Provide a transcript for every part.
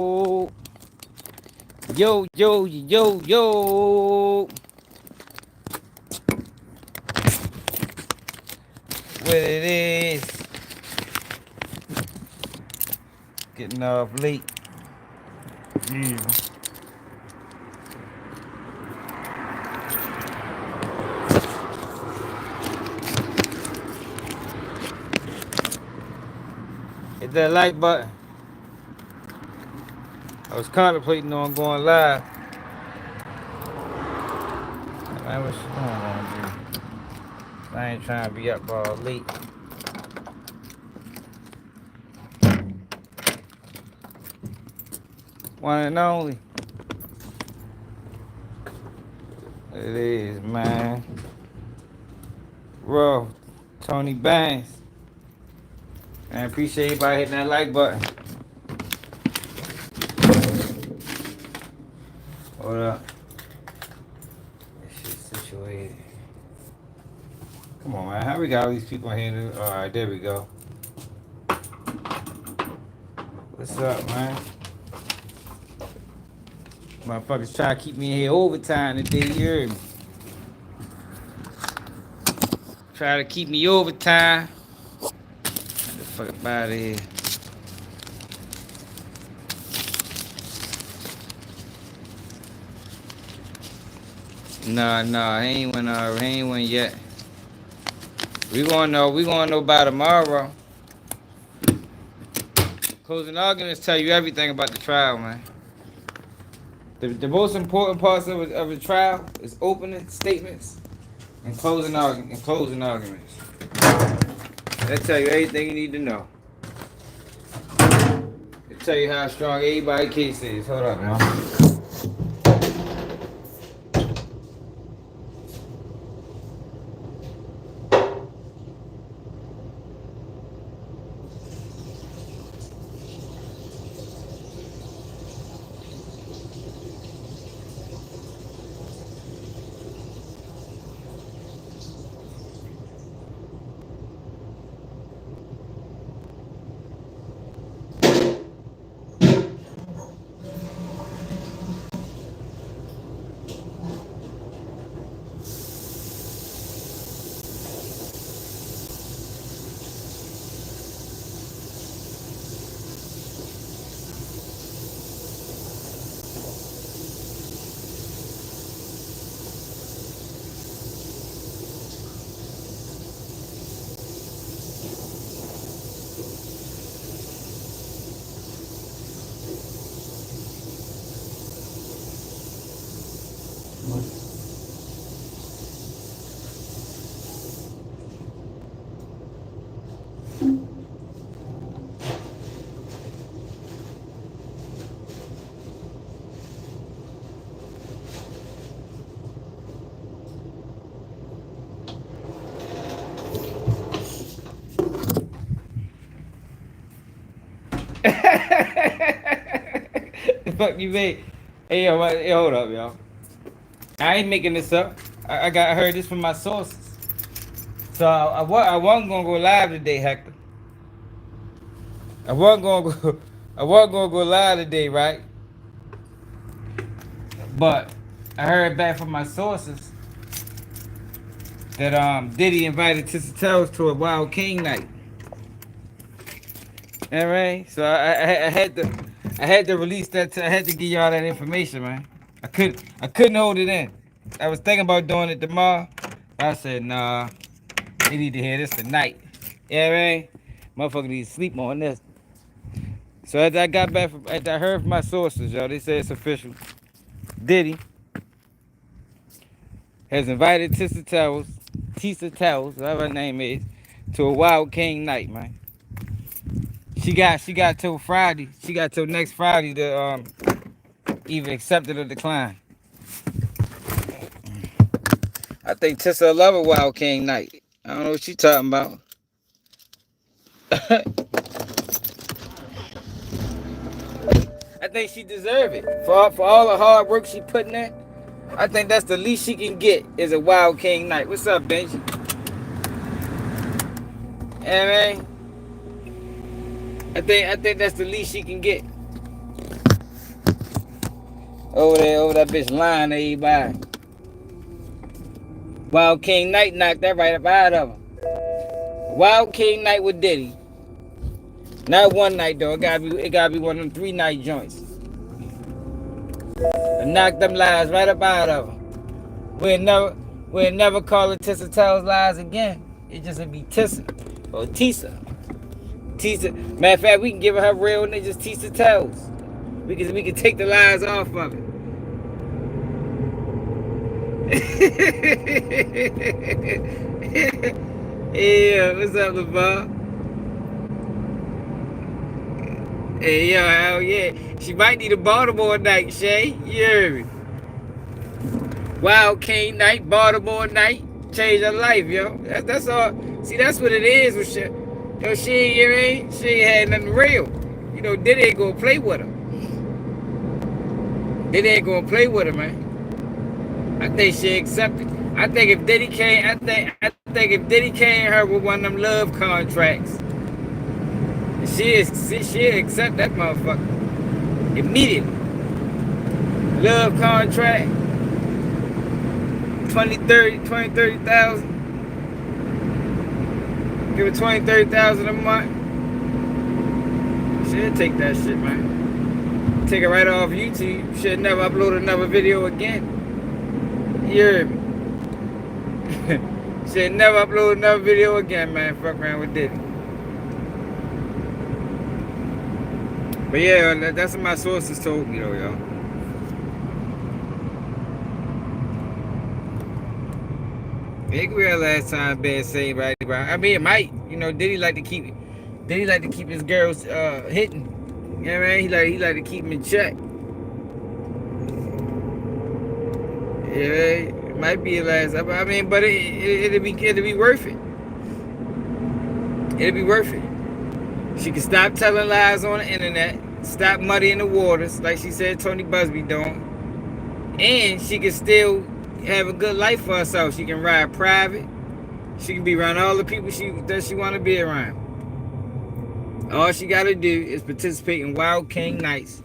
Yo, yo, yo, yo. What it is. Getting off late. Yeah. Hit that like button. I was contemplating on going live. Man, what's going on, dude? I ain't trying to be up all late. One and only. It is, man. Raw. Tony Banks. I appreciate everybody hitting that like button. Hold up. This shit's situated. Come on, man. How we got all these people here? Alright, there we go. What's up, man? Motherfuckers try to keep me in here overtime today, you heard me? Try to keep me overtime. Get the fuck up out of here. Nah, he ain't win yet. We gonna know by tomorrow. Closing arguments tell you everything about the trial, man. The most important parts of the trial is opening statements and closing arguments. That tell you everything you need to know. It tell you how strong everybody's case is. Hold up, man. The fuck you made? Hey, hold up, y'all. I ain't making this up. I heard this from my sources. So I wasn't gonna go live today, Hector. I wasn't gonna go live today, right? But I heard back from my sources that Diddy invited Tissa Towers to a Wild King night. All right, so I had to release that. I had to give y'all that information, man. I couldn't hold it in. I was thinking about doing it tomorrow, but I said nah. They need to hear this tonight. Yeah, man. Motherfucker need to sleep on this. So as I got back, after I heard from my sources, y'all, they said it's official. Diddy has invited Tissa Towers, whatever her name is, to a Wild King night, man. She got till Friday. She got till next Friday to either accept it or decline. I think Tissa love a Wild King night. I don't know what she talking about. I think she deserve it for all the hard work she putting in. I think that's the least she can get is a Wild King night. What's up, Benji? Yeah, man. I think that's the least she can get. Over there, over that bitch lying to everybody. Wild King Night knocked that right up out of him. Wild King Night with Diddy. Not one night though. It gotta be one of them 3-night joints. And knock them lies right up out of him. We'll never call it Tissa Towers lies again. It just would be Tissa or Tisa. Tisa. Matter of fact, we can give her real name, just Tissa Towers. We can take the lies off of it. Yeah, what's up, LeVar? Hey, yo, hell yeah. She might need a Baltimore night, Shay. You hear me? Wild King Night, Baltimore night. Change her life, yo. That's all. See, that's what it is with shit. Yo, she ain't had nothing real. You know, Diddy ain't gonna play with her. Diddy ain't gonna play with her, man. I think she accepted. I think if Diddy came, I think if Diddy came her with one of them love contracts, she'll accept that motherfucker immediately. Love contract, 30,000. Give her 30,000 a month. She'll take that shit, man. Take it right off YouTube. She'll never upload another video again. You heard me? She'll never upload another video again, man. Fuck around with Diddy. But yeah, that's what my sources told me though, y'all. It could be our last time being saved right. I mean, it might. You know, Diddy like to keep his girls hitting. You know what I mean? He like to keep them in check. Yeah, it might be his last. I mean, but it'll be worth it. It'll be worth it. She can stop telling lies on the internet, stop muddying the waters, like she said Tony Busby doing, and she can still have a good life for herself. She can ride private. She can be around all the people that she want to be around. All she got to do is participate in Wild King Nights.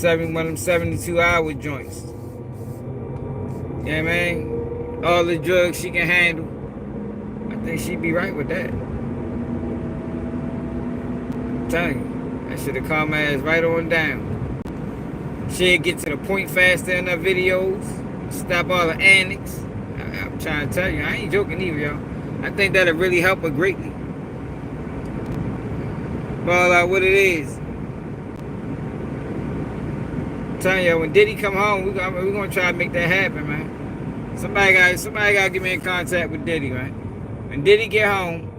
One of them 72-hour joints. You know what I mean? All the drugs she can handle. I think she'd be right with that. I'm telling you, that should have calmed my ass right on down. She'd get to the point faster in her videos. Stop all the antics. I'm trying to tell you, I ain't joking either, y'all. I think that'll really help her greatly. Ball out what it is. I'm telling you, when Diddy come home, we're gonna try to make that happen, man. Somebody gotta get me in contact with Diddy, man. When Diddy get home,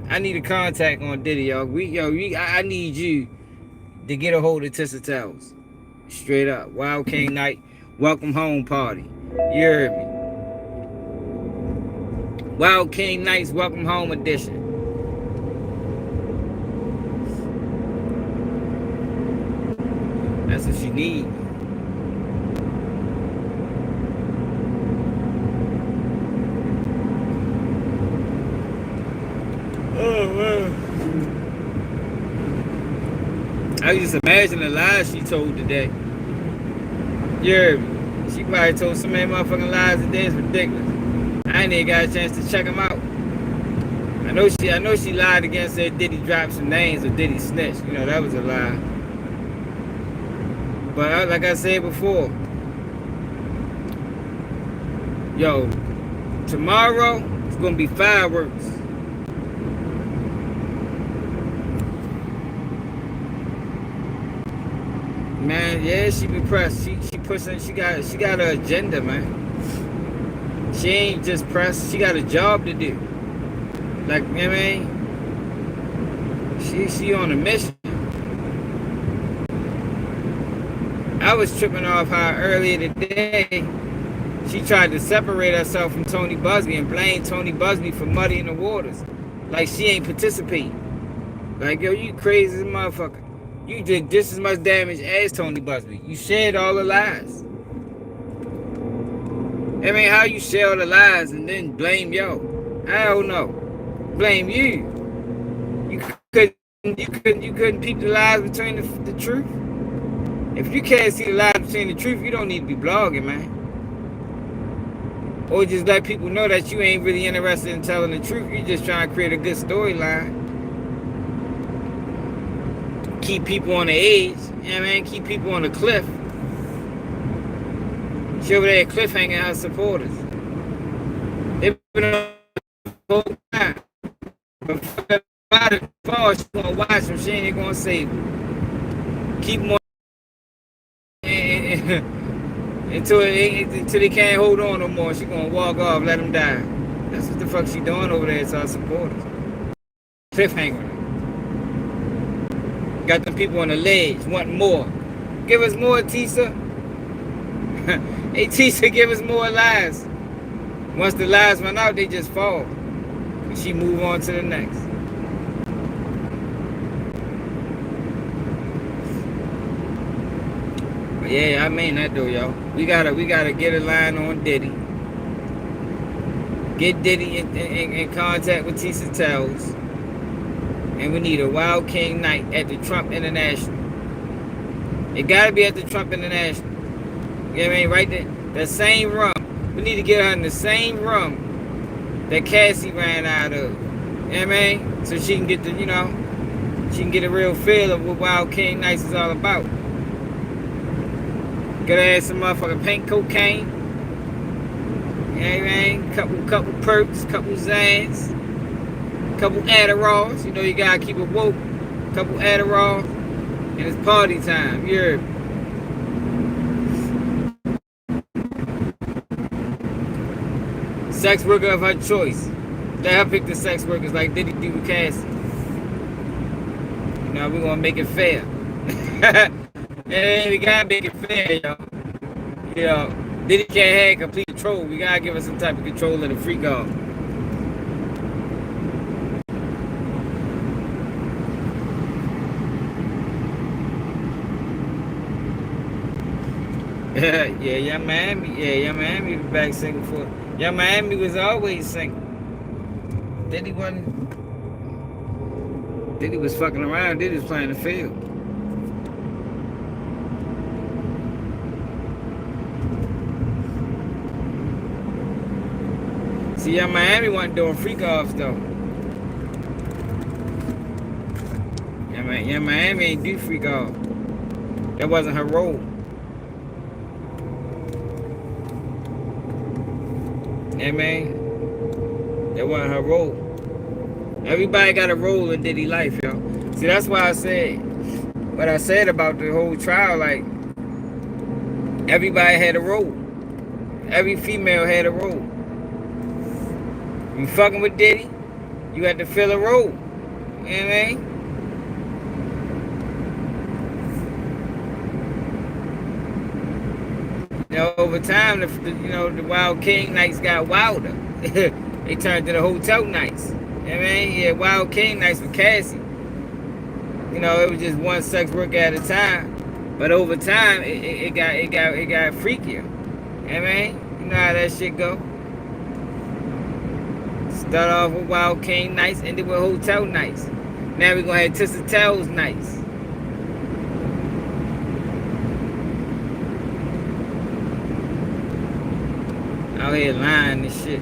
I need a contact on Diddy, y'all. I need you to get a hold of Tissa Towers. Straight up. Wild King Night, welcome home party. You heard me. Wild King Night's welcome home edition. That's what you need. Oh, man. I just imagine the lies she told today. Yeah, she probably told so many motherfucking lies today. It's ridiculous. I ain't even got a chance to check them out. I know she lied again, said Diddy dropped some names or Diddy snitched. You know, that was a lie. But like I said before, yo, tomorrow it's gonna be fireworks. Man, yeah, she be pressed. She pushing. She got an agenda, man. She ain't just pressed. She got a job to do. Like, you know what I mean? She on a mission. I was tripping off how earlier today she tried to separate herself from Tony Busby and blame Tony Busby for muddying the waters. Like she ain't participating. Like, yo, you crazy as a motherfucker. You did just as much damage as Tony Busby. You shared all the lies. I mean, how you share all the lies and then blame yo? I don't know. Blame you. You couldn't you couldn't peep the lies between the truth. If you can't see the lies between the truth, you don't need to be blogging, man. Or just let people know that you ain't really interested in telling the truth. You're just trying to create a good storyline. Keep people on the edge. You know what I mean? Keep people on the cliff. She over there cliffhanging her supporters. They've been on the whole time. But by the fall, she's going to watch them. She ain't going to save them. Keep them on until they can't hold on no more. She's going to walk off, let them die. That's what the fuck she doing over there to our supporters. Cliffhanger. Got them people on the ledge, wanting more. Give us more, Tisa. Hey, Tisa, give us more lies. Once the lies run out, they just fall. And she move on to the next. But yeah, I mean that though, y'all. We gotta get a line on Diddy. Get Diddy in contact with Tissa Towers. And we need a Wild King night at the Trump International. It gotta be at the Trump International. You know what I mean? Right there. That same rum. We need to get her in the same rum that Cassie ran out of. You know what I mean? So she can get the, she can get a real feel of what Wild King Nights is all about. Gotta add some motherfucking pink cocaine. You know what I mean? Couple perks, couple Zans, couple Adderalls. You know you gotta keep it woke. Couple Adderalls. And it's party time. You heard me? Sex worker of her choice. Let her pick the sex workers like Diddy do with Cassie. You know, we're gonna make it fair. Yeah, we gotta make it fair, yo. You know, Diddy can't have complete control. We gotta give her some type of control of the freak off. Yeah, Young Miami was back single for. Young Miami was always single. Diddy was fucking around. Diddy was playing the field. See, Young Miami wasn't doing freak offs though. Young Miami ain't do freak off. That wasn't her role. Yeah, man. That wasn't her role. Everybody got a role in Diddy life, yo. See, that's why I said what I said about the whole trial. Like, everybody had a role. Every female had a role. You fucking with Diddy, you had to fill a role. You know what I mean? You know, over time, the Wild King nights got wilder. They turned into hotel nights. You know what I mean? Yeah, Wild King nights with Cassie. You know, it was just one sex worker at a time. But over time, it got freakier. You know what I mean? You know how that shit go. Start off with Wild King nights, ended with hotel nights. Now we're gonna have Tissa Towers nights. Out here lying and shit.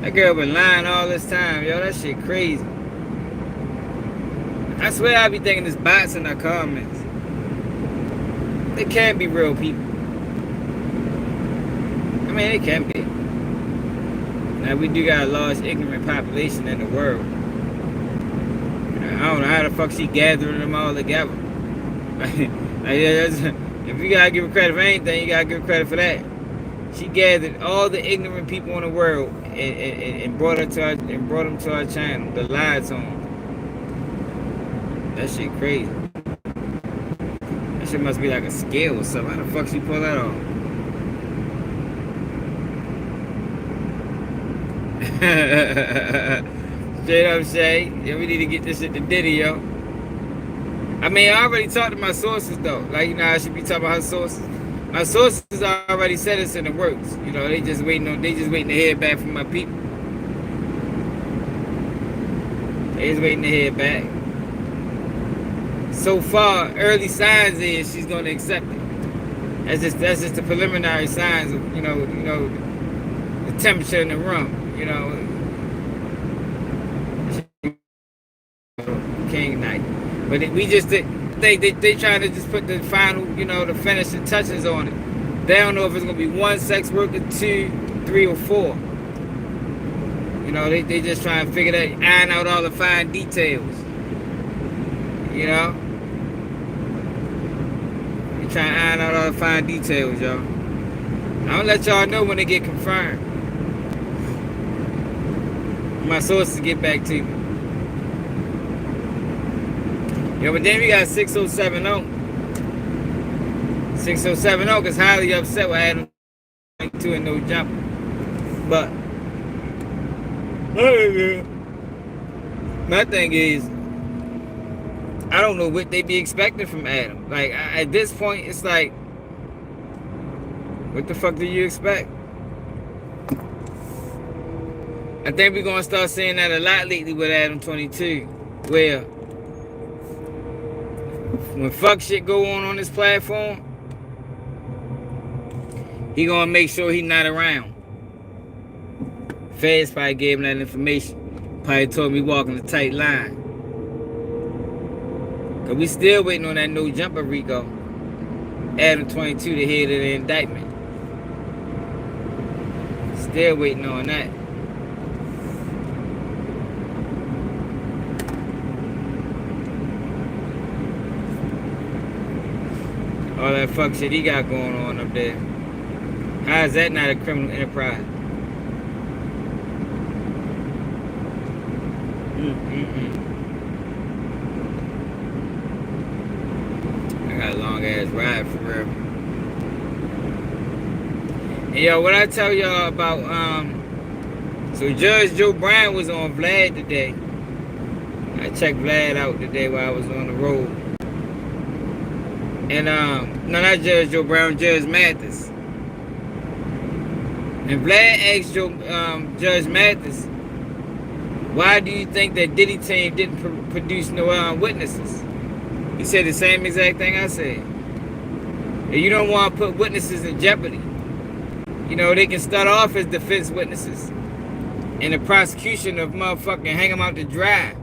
That girl been lying all this time, yo. That shit crazy. I swear I be thinking there's bots in her comments. They can't be real people. I mean, they can be. Now, we do got a large ignorant population in the world. I don't know how the fuck she gathering them all together. If you gotta give her credit for anything, you gotta give her credit for that. She gathered all the ignorant people in the world and brought them to our channel. The lights on. That shit crazy. That shit must be like a scale or something. How the fuck she pull that off? Straight up, Shay. Yeah, we need to get this shit to Diddy, yo. I mean, I already talked to my sources though. Like, you know, I should be talking about her sources. My sources already said it's in the works. You know, they just waiting to hear back from my people. They just waiting to hear back. so far, early signs is she's gonna accept it. That's just the preliminary signs of the temperature in the room. King Night, but we just they trying to just put the final the finishing touches on it. They don't know if it's gonna be one sex worker, 2, 3, or 4. They just trying to figure that, iron out all the fine details. They trying to iron out all the fine details, y'all. I'll let y'all know when they get confirmed. My sources get back to me. But then we got 6070. 6070 is highly upset with Adam22 and No Jumper. But my thing is, I don't know what they be expecting from Adam. Like, at this point, it's like, what the fuck do you expect? I think we're gonna start seeing that a lot lately with Adam22, where when fuck shit go on this platform, he gonna make sure he not around. Feds probably gave him that information. Probably told me walking a tight line. Cause we still waiting on that No Jumper Rico. Adam22 the head of the indictment. Still waiting on that. All that fuck shit he got going on up there. How is that not a criminal enterprise? I got a long ass ride for real. And yo, what I tell y'all about so Judge Joe Brown was on Vlad today. I checked Vlad out today while I was on the road. And no, not Judge Joe Brown, Judge Mathis. And Vlad asked Judge Mathis, why do you think that Diddy team didn't produce no witnesses? He said the same exact thing I said. And you don't want to put witnesses in jeopardy. They can start off as defense witnesses. And the prosecution of motherfucking hang them out to dry.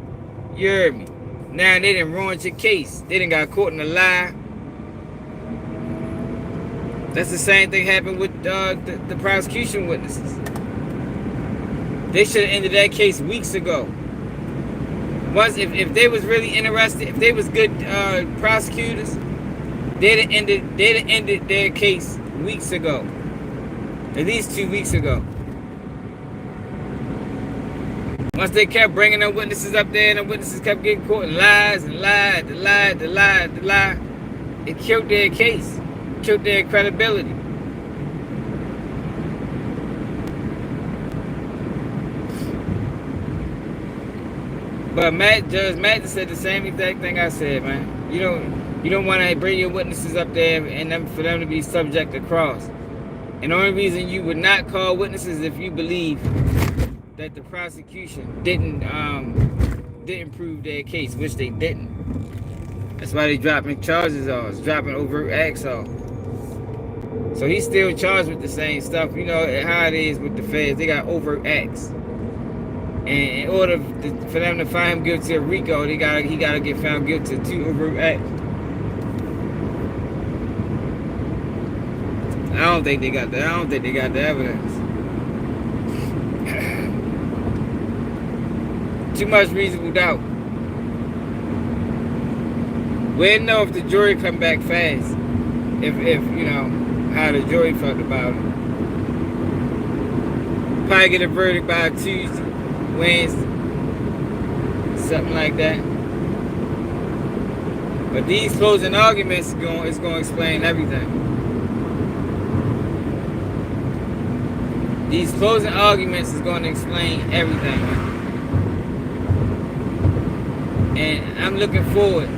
You heard me? Now they done ruined your case. They done got caught in a lie. That's the same thing happened with the prosecution witnesses. They should have ended that case weeks ago. If they was really interested, if they was good prosecutors, they'd have ended their case weeks ago. At least 2 weeks ago. Once they kept bringing the witnesses up there and the witnesses kept getting caught in lies and lied, it killed their case. Killed their credibility. But Judge Mathis said the same exact thing I said, man. You don't want to bring your witnesses up there and for them to be subject to cross. And the only reason you would not call witnesses if you believe that the prosecution didn't prove their case, which they didn't. That's why they dropping charges off, dropping overt acts off. So he's still charged with the same stuff. You know how it is with the feds. They got overt acts. And in order for them to find him guilty of RICO, he gotta get found guilty of 2 overt acts. I don't think they got the evidence. Too much reasonable doubt. We'll know if the jury come back fast. If how the jury felt about it. Probably get a verdict by Tuesday, Wednesday, something like that. But these closing arguments is going to explain everything. These closing arguments is going to explain everything. And I'm looking forward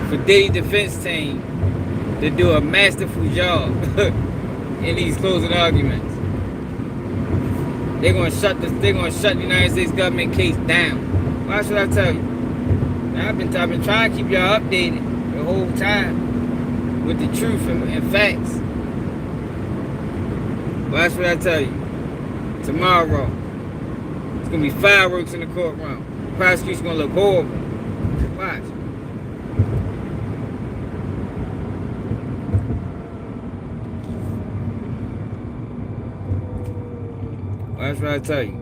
for Diddy defense team to do a masterful job in these closing arguments. They're gonna shut the United States government case down. Why should I tell you? I've been trying to keep y'all updated the whole time with the truth and facts. Well, that's what I tell you. Tomorrow, it's gonna be fireworks in the courtroom. The prosecution's gonna look horrible. Watch. Well, that's what I tell you.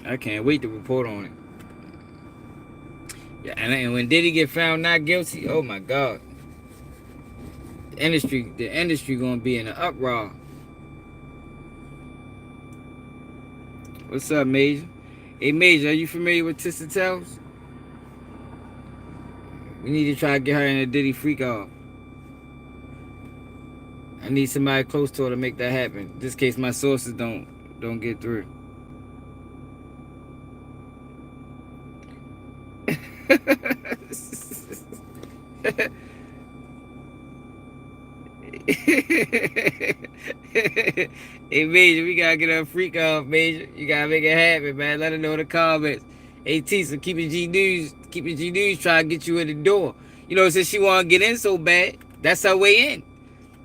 I can't wait to report on it. Yeah, and when Diddy get found not guilty, oh my God. The industry gonna be in an uproar. What's up, Major? Hey, Major, are you familiar with Tissa Towers? We need to try to get her in a Diddy freak off. I need somebody close to her to make that happen. Just in case my sources don't get through. Hey, Major, we gotta get her freak off, Major. You gotta make it happen, man. Let her know in the comments. Hey, Tisa, keep it G News trying to get you in the door. You know, since she wanna get in so bad, that's her way in.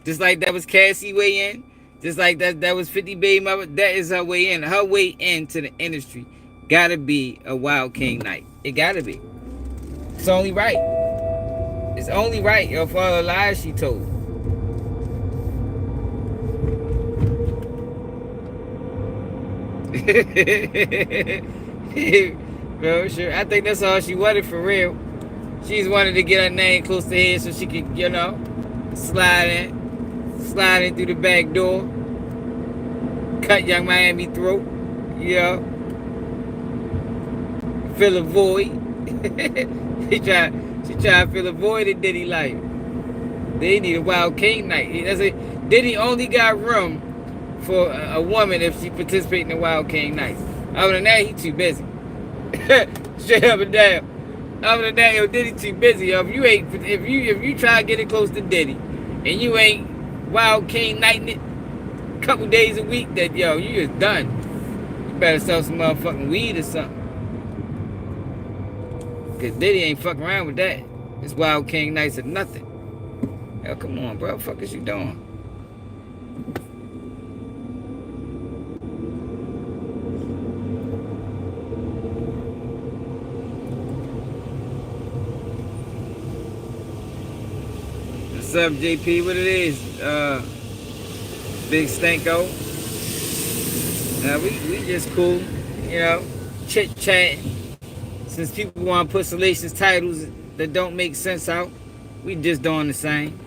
Just like that was Cassie way in. Just like that was 50 Baby Mama. That is her way in. Her way into the industry gotta be a Wild King night. It gotta be. It's only right. It's only right, yo, for all the lies she told. Bro, sure. I think that's all she wanted for real. She's wanted to get her name close to here so she could, you know, slide in through the back door, cut Young Miami throat, you know, fill a void. she tried to fill a void in Diddy life. They need a Wild King night. That's it. Diddy only got room for a woman if she participates in the Wild King night. Other than that, he too busy. Straight up and down. Other than that, yo, Diddy too busy. Yo. If you try to get it close to Diddy, and you ain't Wild King nighting it a couple days a week, that yo, you just done. You better sell some motherfucking weed or something. Cause Diddy ain't fucking around with that. It's Wild King nights or nothing. Yo, come on, bro. What the fuck is you doing? What's up, JP? What it is? Big Stanko. We just cool, you know, chit-chatting. Since people want to put salacious titles that don't make sense out, we just doing the same,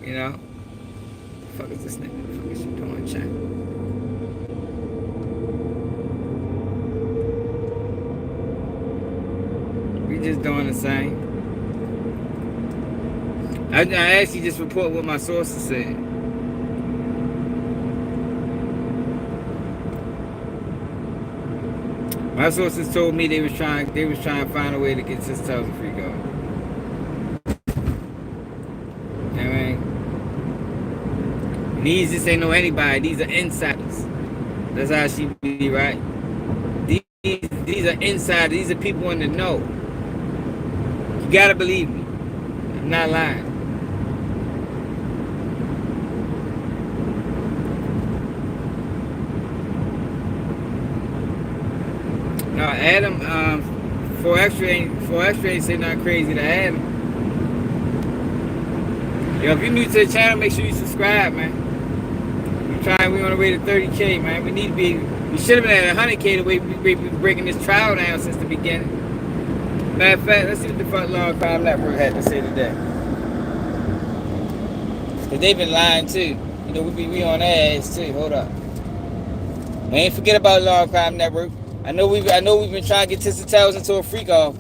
you know. What the fuck is this nigga? What the fuck is you doing, chat? We just doing the same. I actually just report what my sources said. My sources told me they was trying to find a way to get Tissa Towers a free go. You know what I mean? These just ain't know anybody. These are insiders. That's how she be, right? These are insiders. These are people in the know. You gotta believe me. I'm not lying. No, Adam, 4X ain't say nothing crazy to Adam. Yo, if you're new to the channel, make sure you subscribe, man. We on the way to 30K, man. We should have been at 100K the way we been breaking this trial down since the beginning. Matter of fact, let's see what the fuck Law and Crime Network had to say today. Cause they've been lying too. You know, we on their ass too. Hold up. We ain't forget about Law and Crime Network. I know we've been trying to get Tissa Towers into a freak off,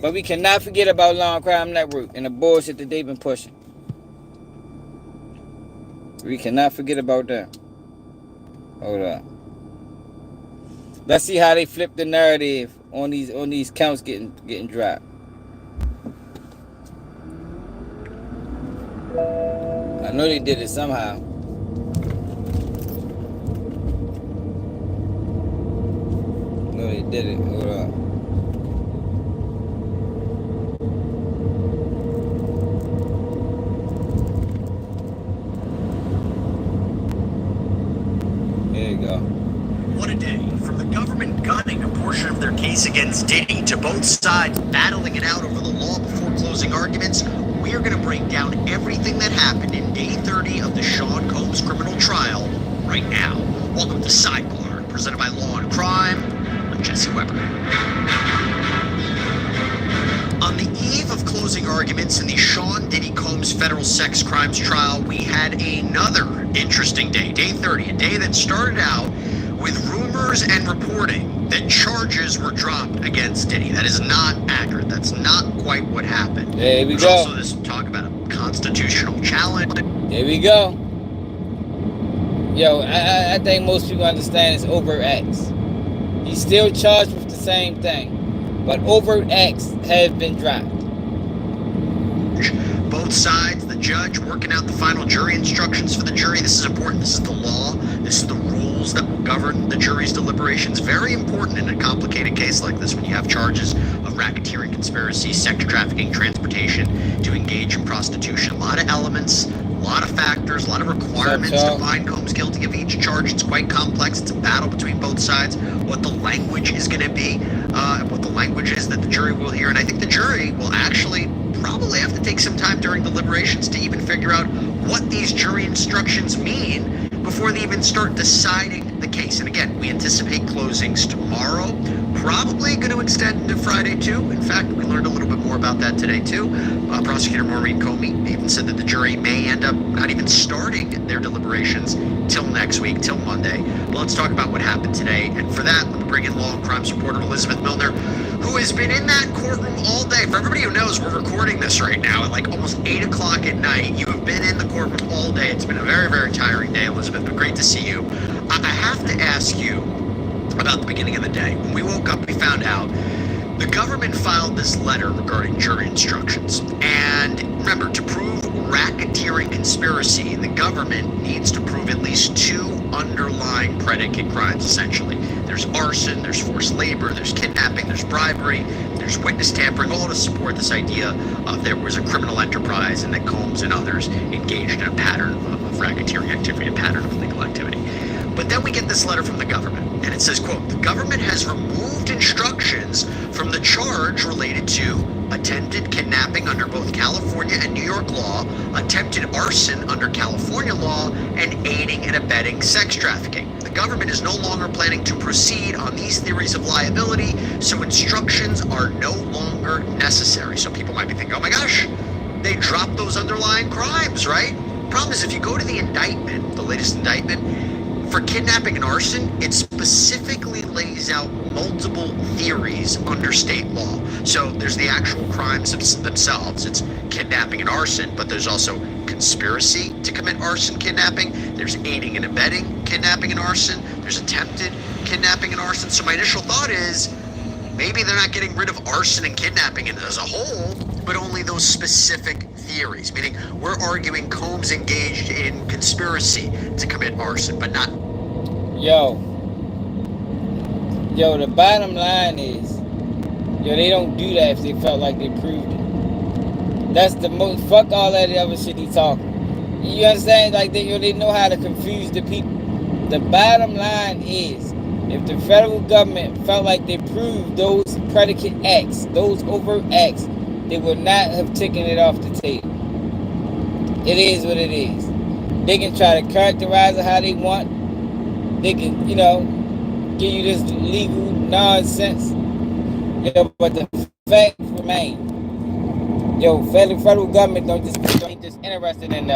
but we cannot forget about Law and Crime Network and the bullshit that they've been pushing. We cannot forget about that. Hold up. Let's see how they flip the narrative on these counts getting dropped. I know they did it somehow. No, they did it. Hold on. There you go. What a day. From the government gunning a portion of their case against Diddy to both sides battling it out over the law before closing arguments, we are going to break down everything that happened in day 30 of the Sean Combs criminal trial right now. Welcome to Sidebar, presented by Law and Crime. I'm Jesse Weber. On the eve of closing arguments in the Sean Diddy Combs federal sex crimes trial, we had another interesting day, day 30, a day that started out with rumors and reporting that charges were dropped against Diddy. That is not accurate. That's not quite what happened. There we There's go. also this talk about a constitutional challenge. There we go. Yo, I think most people understand it's overt acts. He's still charged with the same thing, but overt acts have been dropped. Both sides, the judge working out the final jury instructions for the jury. This is important. This is the law. This is the rules that will govern the jury's deliberations. Very important in a complicated case like this when you have charges of racketeering, conspiracy, sex trafficking, transportation, to engage in prostitution. A lot of elements, a lot of factors, a lot of requirements to find Combs guilty of each charge. It's quite complex. It's a battle between both sides. What the language is going to be, what the language is that the jury will hear. And I think the jury will actually probably have to take some time during deliberations to even figure out what these jury instructions mean before they even start deciding the case. And again, we anticipate closings tomorrow, probably going to extend to Friday too. In fact, we learned a little bit more about that today too. Prosecutor Maureen Comey even said that the jury may end up not even starting their deliberations till next week, till Monday. But let's talk about what happened today. And for that, let me bring in law and crimes reporter Elizabeth Milner, who has been in that courtroom all day. For everybody who knows, we're recording this right now at like almost 8 o'clock at night. You have been in the courtroom all day. It's been a very, very tiring day, Elizabeth, but great to see you. I have to ask you about the beginning of the day. When we woke up, we found out the government filed this letter regarding jury instructions. And remember, to prove racketeering conspiracy, the government needs to prove at least 2 underlying predicate crimes, essentially. There's arson, there's forced labor, there's kidnapping, there's bribery, there's witness tampering, all to support this idea of there was a criminal enterprise and that Combs and others engaged in a pattern of racketeering activity, a pattern of illegal activity. But then we get this letter from the government, and it says, quote, the government has removed instructions from the charge related to attempted kidnapping under both California and New York law, attempted arson under California law, and aiding and abetting sex trafficking. The government is no longer planning to proceed on these theories of liability, so instructions are no longer necessary. So people might be thinking, oh my gosh, they dropped those underlying crimes, right? Problem is, if you go to the indictment, the latest indictment, for kidnapping and arson, it specifically lays out multiple theories under state law. So there's the actual crimes themselves. It's kidnapping and arson, but there's also conspiracy to commit arson, kidnapping. There's aiding and abetting kidnapping and arson. There's attempted kidnapping and arson. So my initial thought is maybe they're not getting rid of arson and kidnapping as a whole, but only those specific theories, meaning we're arguing Combs engaged in conspiracy to commit arson, but not. Yo, the bottom line is, they don't do that if they felt like they proved it. That's the most, fuck all that other shit he talking. You understand? Like, they know how to confuse the people. The bottom line is, if the federal government felt like they proved those predicate acts, those overt acts, they would not have taken it off the table. It is what it is. They can try to characterize it how they want. They can, give you this legal nonsense. But the fact remains. Federal government ain't just interested in the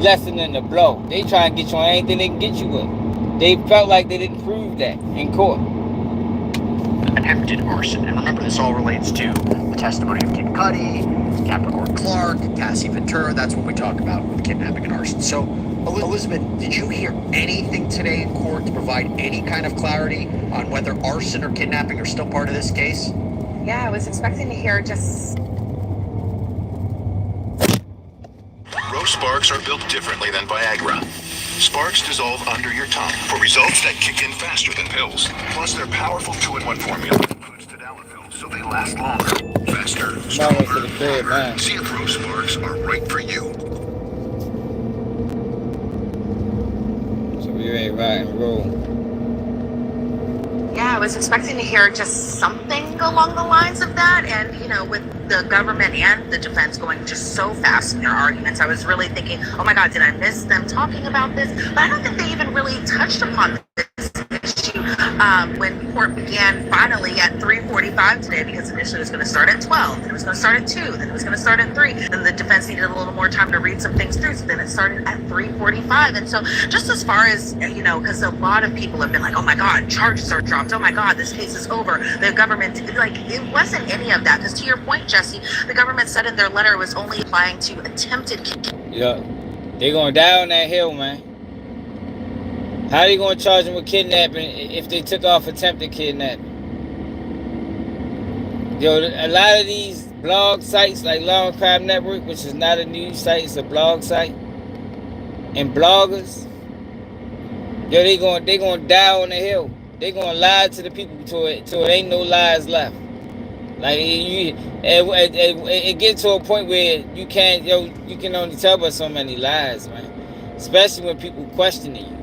lessening the blow. They try and get you on anything they can get you with. They felt like they didn't prove that in court. Attempted arson. And remember, this all relates to the testimony of Kid Cudi, Capricorn Clark, Cassie Ventura. That's what we talk about with kidnapping and arson. So, Elizabeth, did you hear anything today in court to provide any kind of clarity on whether arson or kidnapping are still part of this case? Yeah, I was expecting to hear just... Rose sparks are built differently than Viagra. Sparks dissolve under your tongue for results that kick in faster than pills. Plus, their powerful 2-in-1 formula includes tadalafil, so they last longer, faster, stronger, longer. See-through Sparks are right for you. So we ain't right and roll. Yeah, I was expecting to hear just something along the lines of that. And, with the government and the defense going just so fast in their arguments, I was really thinking, oh my God, did I miss them talking about this? But I don't think they even really touched upon this issue when court began finally at 3:45 today, because initially it was going to start at 12, then it was going to start at 2, then it was going to start at 3, then the defense needed a little more time to read some things through, so then it started at 3:45. And so just as far as, because a lot of people have been like, oh my God, charges are dropped, oh my God, this case is over, the government, it wasn't any of that, because to your point, Jesse, the government said in their letter it was only applying to attempted. Yeah, they gonna die on that hill, man. How they gonna charge them with kidnapping if they took off attempted kidnapping? Yo, a lot of these blog sites like Law and Crime Network, which is not a news site, it's a blog site, and bloggers, yo, they gonna die on the hill. They gonna lie to the people till it ain't no lies left. Like it gets to a point where you can only tell but so many lies, man. Especially when people questioning you.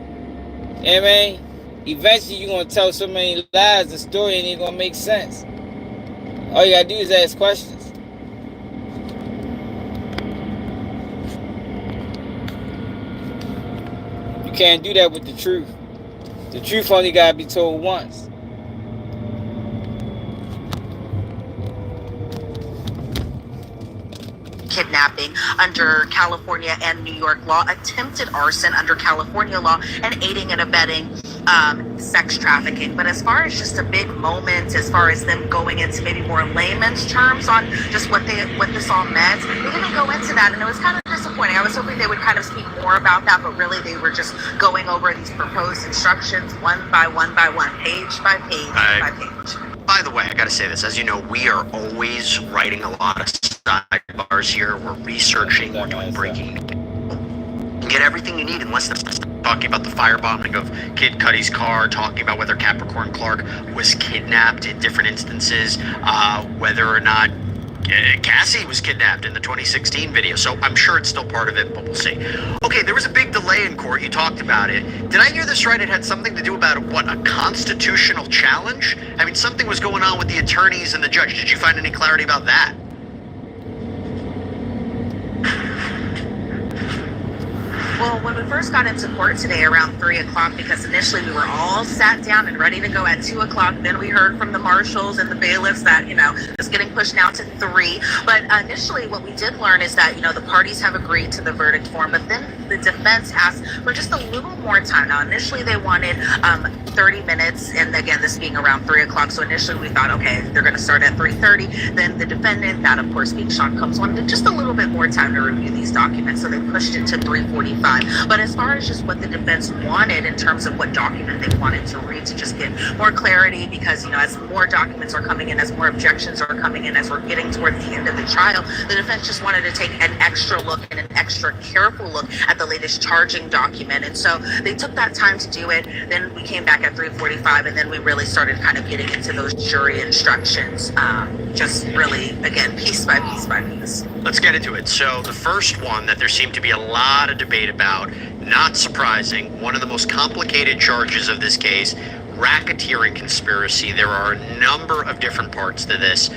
You know what I mean? Eventually you're gonna tell so many lies, the story ain't even gonna make sense. All you gotta do is ask questions. You can't do that with the truth. The truth only gotta be told once. Kidnapping under California and New York law, attempted arson under California law, and aiding and abetting sex trafficking. But as far as just a big moment, as far as them going into maybe more layman's terms on just what this all meant, they didn't go into that, and it was kind of disappointing. I was hoping they would kind of speak more about that, but really they were just going over these proposed instructions one by one, page by page by page. By the way, I gotta say this. As you know, we are always writing a lot of sidebars here. We're researching, we're doing breaking. You can get everything you need in less than talking about the firebombing of Kid Cudi's car, talking about whether Capricorn Clark was kidnapped in different instances, whether or not Cassie was kidnapped in the 2016 video, so I'm sure it's still part of it, but we'll see. Okay, there was a big delay in court. You talked about it. Did I hear this right? It had something to do about, a constitutional challenge? I mean, something was going on with the attorneys and the judge. Did you find any clarity about that? Well, when we first got into court today around 3 o'clock, because initially we were all sat down and ready to go at 2 o'clock, then we heard from the marshals and the bailiffs that, it's getting pushed now to 3. But initially what we did learn is that, the parties have agreed to the verdict form, but then the defense asked for just a little more time. Now, initially they wanted 30 minutes, and again, this being around 3 o'clock, so initially we thought, okay, they're going to start at 3:30. Then the defendant, that of course being Sean Combs, wanted just a little bit more time to review these documents, so they pushed it to 3:45. But as far as just what the defense wanted in terms of what document they wanted to read to just get more clarity, because, as more documents are coming in, as more objections are coming in, as we're getting towards the end of the trial, the defense just wanted to take an extra look and an extra careful look at the latest charging document. And so they took that time to do it. Then we came back at 3:45, and then we really started kind of getting into those jury instructions, just really, again, piece by piece by piece. Let's get into it. So the first one that there seemed to be a lot of debate about, not surprising, one of the most complicated charges of this case, racketeering conspiracy. There are a number of different parts to this.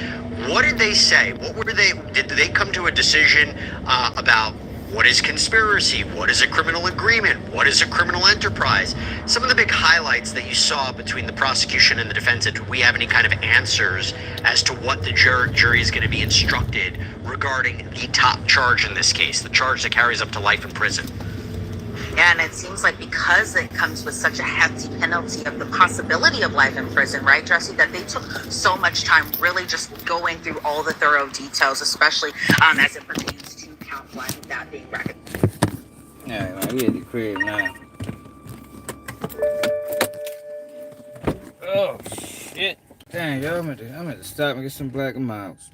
What did they say? Did they come to a decision about what is conspiracy? What is a criminal agreement? What is a criminal enterprise? Some of the big highlights that you saw between the prosecution and the defense, and do we have any kind of answers as to what the jury is going to be instructed regarding the top charge in this case, the charge that carries up to life in prison? Yeah, and it seems like because it comes with such a hefty penalty of the possibility of life in prison, right, Jesse, that they took so much time really just going through all the thorough details, especially as it pertains to count 1, that being racketeering. Yeah, man, we at the crib now. Oh, shit. Dang, y'all, I'm at to stop and get some Black and Milds.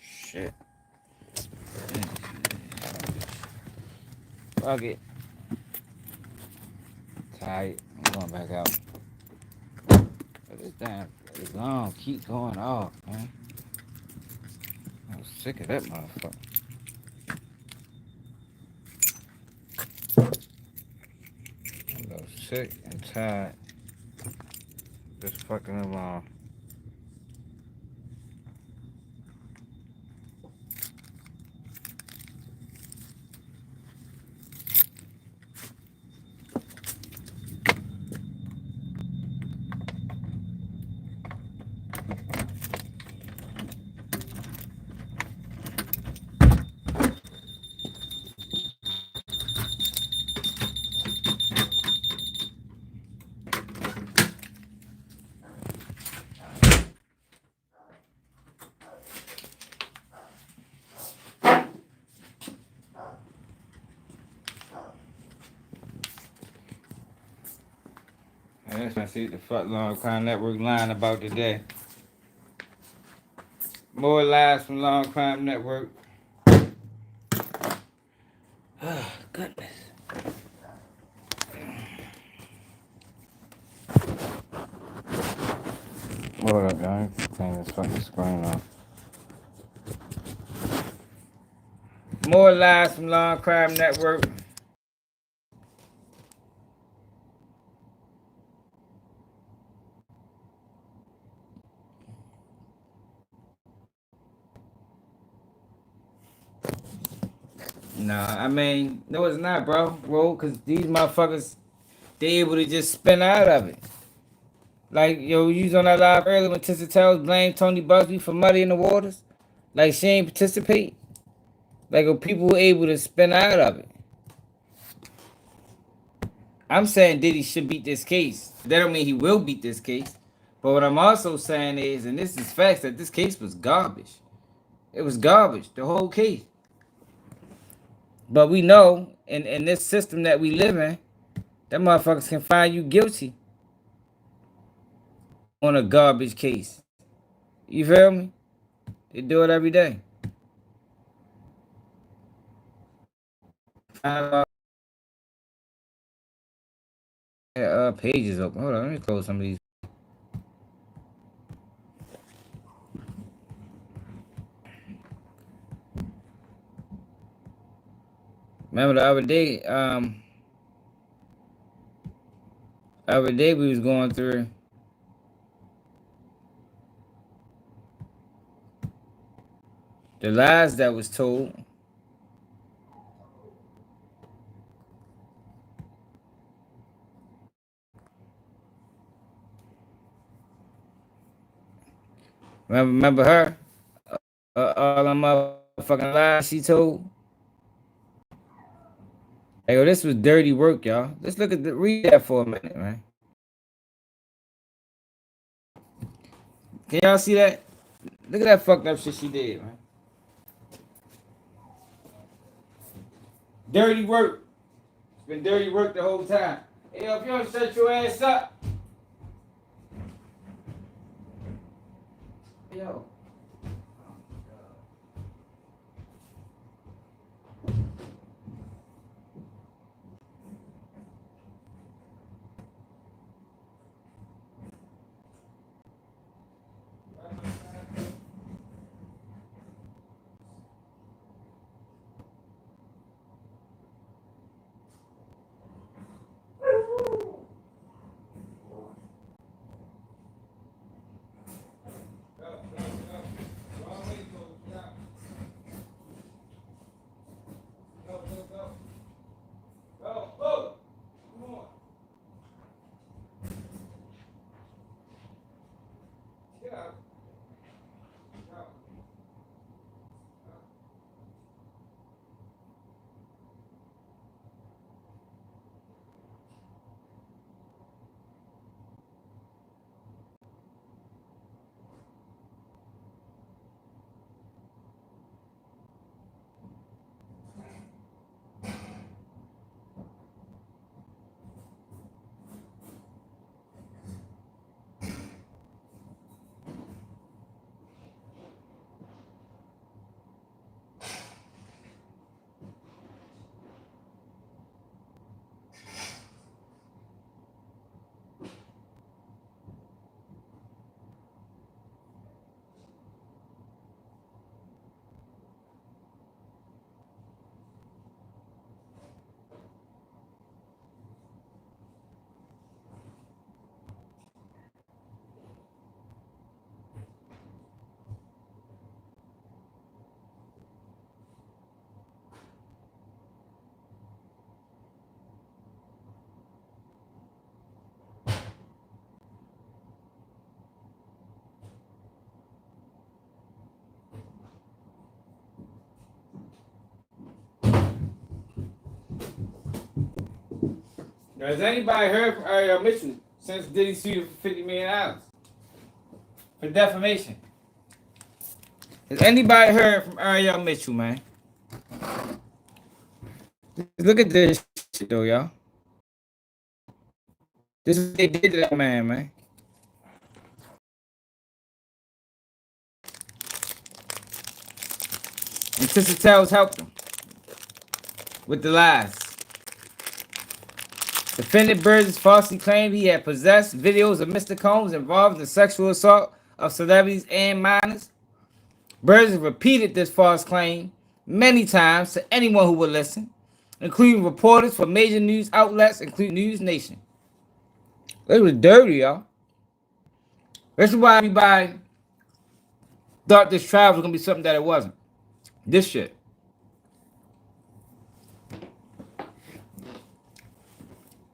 Shit. Fuck it. Tight. I'm going back out. But this damn is long. Keep going off, man. I'm sick of that motherfucker. I'm so sick and tired. Just fucking along. And that's what I see the fuck Long Crime Network lying about today. More lies from Long Crime Network. Oh, goodness. Hold up, y'all. Turn this fucking screen off. More lies from Long Crime Network. Nah, I mean, no, it's not, bro, because these motherfuckers, they able to just spin out of it. Like, yo, you was on that live earlier when Tissa Towers blamed Tony Busby for muddy in the waters. Like, she ain't participate. Like, people were able to spin out of it. I'm saying Diddy should beat this case. That don't mean he will beat this case. But what I'm also saying is, and this is facts, that this case was garbage. It was garbage, the whole case. But we know, in this system that we live in, that motherfuckers can find you guilty on a garbage case. You feel me? They do it every day. Pages open. Hold on, let me close some of these. Remember the other day we was going through the lies that was told. Remember her? All the motherfucking lies she told. Hey, yo, this was dirty work, y'all. Let's read that for a minute, man. Can y'all see that? Look at that fucked up shit she did, man. Dirty work. It's been dirty work the whole time. Hey, yo, if you don't shut your ass up. Yo. Has anybody heard from Ariel Mitchell since Diddy sued him for $50 million for defamation? Has anybody heard from Ariel Mitchell, man? Look at this shit, though, y'all. This is what they did to that man. And Tissa Towers helped him with the lies. Defendant Burgess falsely claimed he had possessed videos of Mr. Combs involved in the sexual assault of celebrities and minors. Burgess repeated this false claim many times to anyone who would listen, including reporters for major news outlets, including News Nation. They was dirty, y'all. This is why everybody thought this trial was gonna be something that it wasn't. This shit.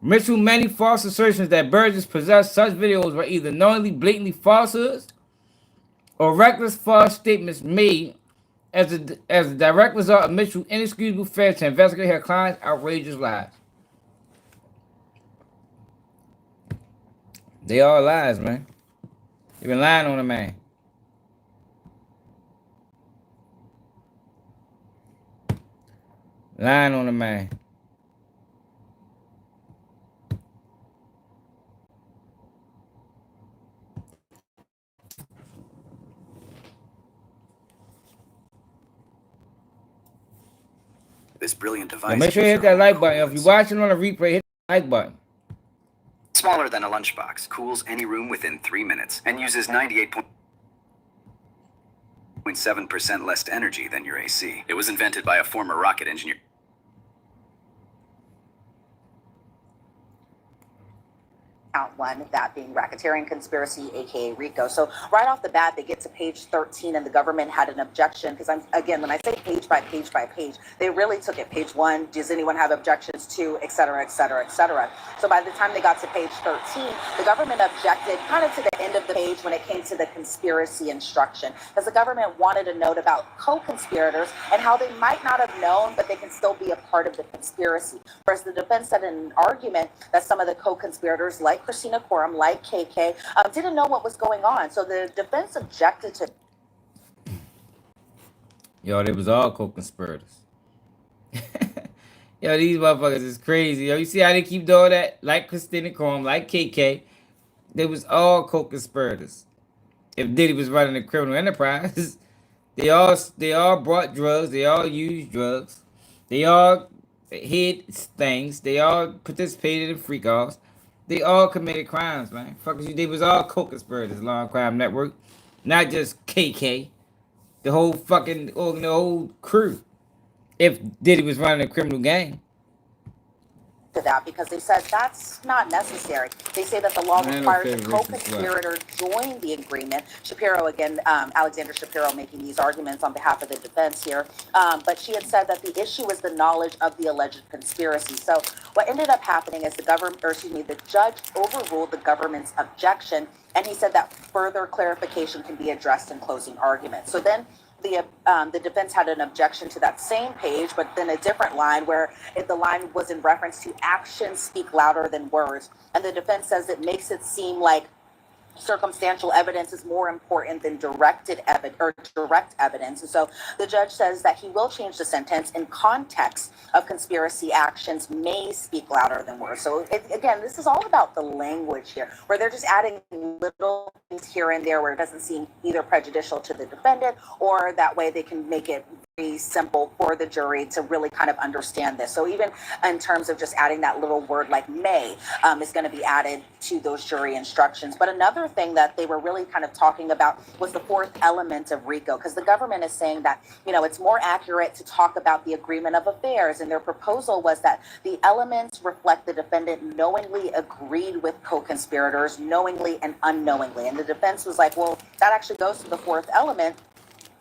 Mitchell many false assertions that Burgess possessed such videos were either knowingly blatantly falsehoods or reckless false statements made as a direct result of Mitchell's inexcusable failure to investigate her client's outrageous lies. They all lies, man. You've been lying on a man. Lying on a man. This brilliant Now device. make sure you hit that like button. If you're watching on a replay, hit the like button. Smaller than a lunchbox, cools any room within 3 minutes, and uses 98.7% less energy than your AC. It was invented by a former rocket engineer. Count one, that being racketeering conspiracy, aka RICO. So right off the bat, they get to page 13, and the government had an objection because when I say page by page by page, they really took it page 1. Does anyone have objections to, et cetera, et cetera, et cetera. So by the time they got to page 13, the government objected kind of to the end of the page when it came to the conspiracy instruction, because the government wanted a note about co-conspirators and how they might not have known, but they can still be a part of the conspiracy. Whereas the defense said in an argument that some of the co-conspirators, like Christina Quorum, like KK, didn't know what was going on. So the defense objected to. Yo, they was all co-conspirators. Yo, these motherfuckers is crazy. Yo, you see how they keep doing that? Like Christina Quorum, like KK. They was all co-conspirators. If Diddy was running a criminal enterprise, they all brought drugs. They all used drugs. They all hid things. They all participated in freak-offs. They all committed crimes, man. Fuck you. They was all co-conspirators, Long Crime Network. Not just KK. The whole fucking, the whole crew. If Diddy was running a criminal gang. To that, because they said that's not necessary. They say that the law requires a co-conspirator join the agreement. Shapiro, again, Alexander Shapiro making these arguments on behalf of the defense here. But she had said that the issue was the knowledge of the alleged conspiracy. So what ended up happening is the judge overruled the government's objection, and he said that further clarification can be addressed in closing argument. So then the defense had an objection to that same page, but then a different line where the line was in reference to actions speak louder than words. And the defense says it makes it seem like circumstantial evidence is more important than direct evidence. And so the judge says that he will change the sentence in context of conspiracy actions may speak louder than words. So again, this is all about the language here, where they're just adding little things here and there where it doesn't seem either prejudicial to the defendant, or that way they can make it very simple for the jury to really kind of understand this. So even in terms of just adding that little word like may is going to be added to those jury instructions. But another thing that they were really kind of talking about was the fourth element of RICO, because the government is saying that, it's more accurate to talk about the agreement of affairs. And their proposal was that the elements reflect the defendant knowingly agreed with co-conspirators, knowingly and unknowingly. And the defense was like, well, that actually goes to the fourth element,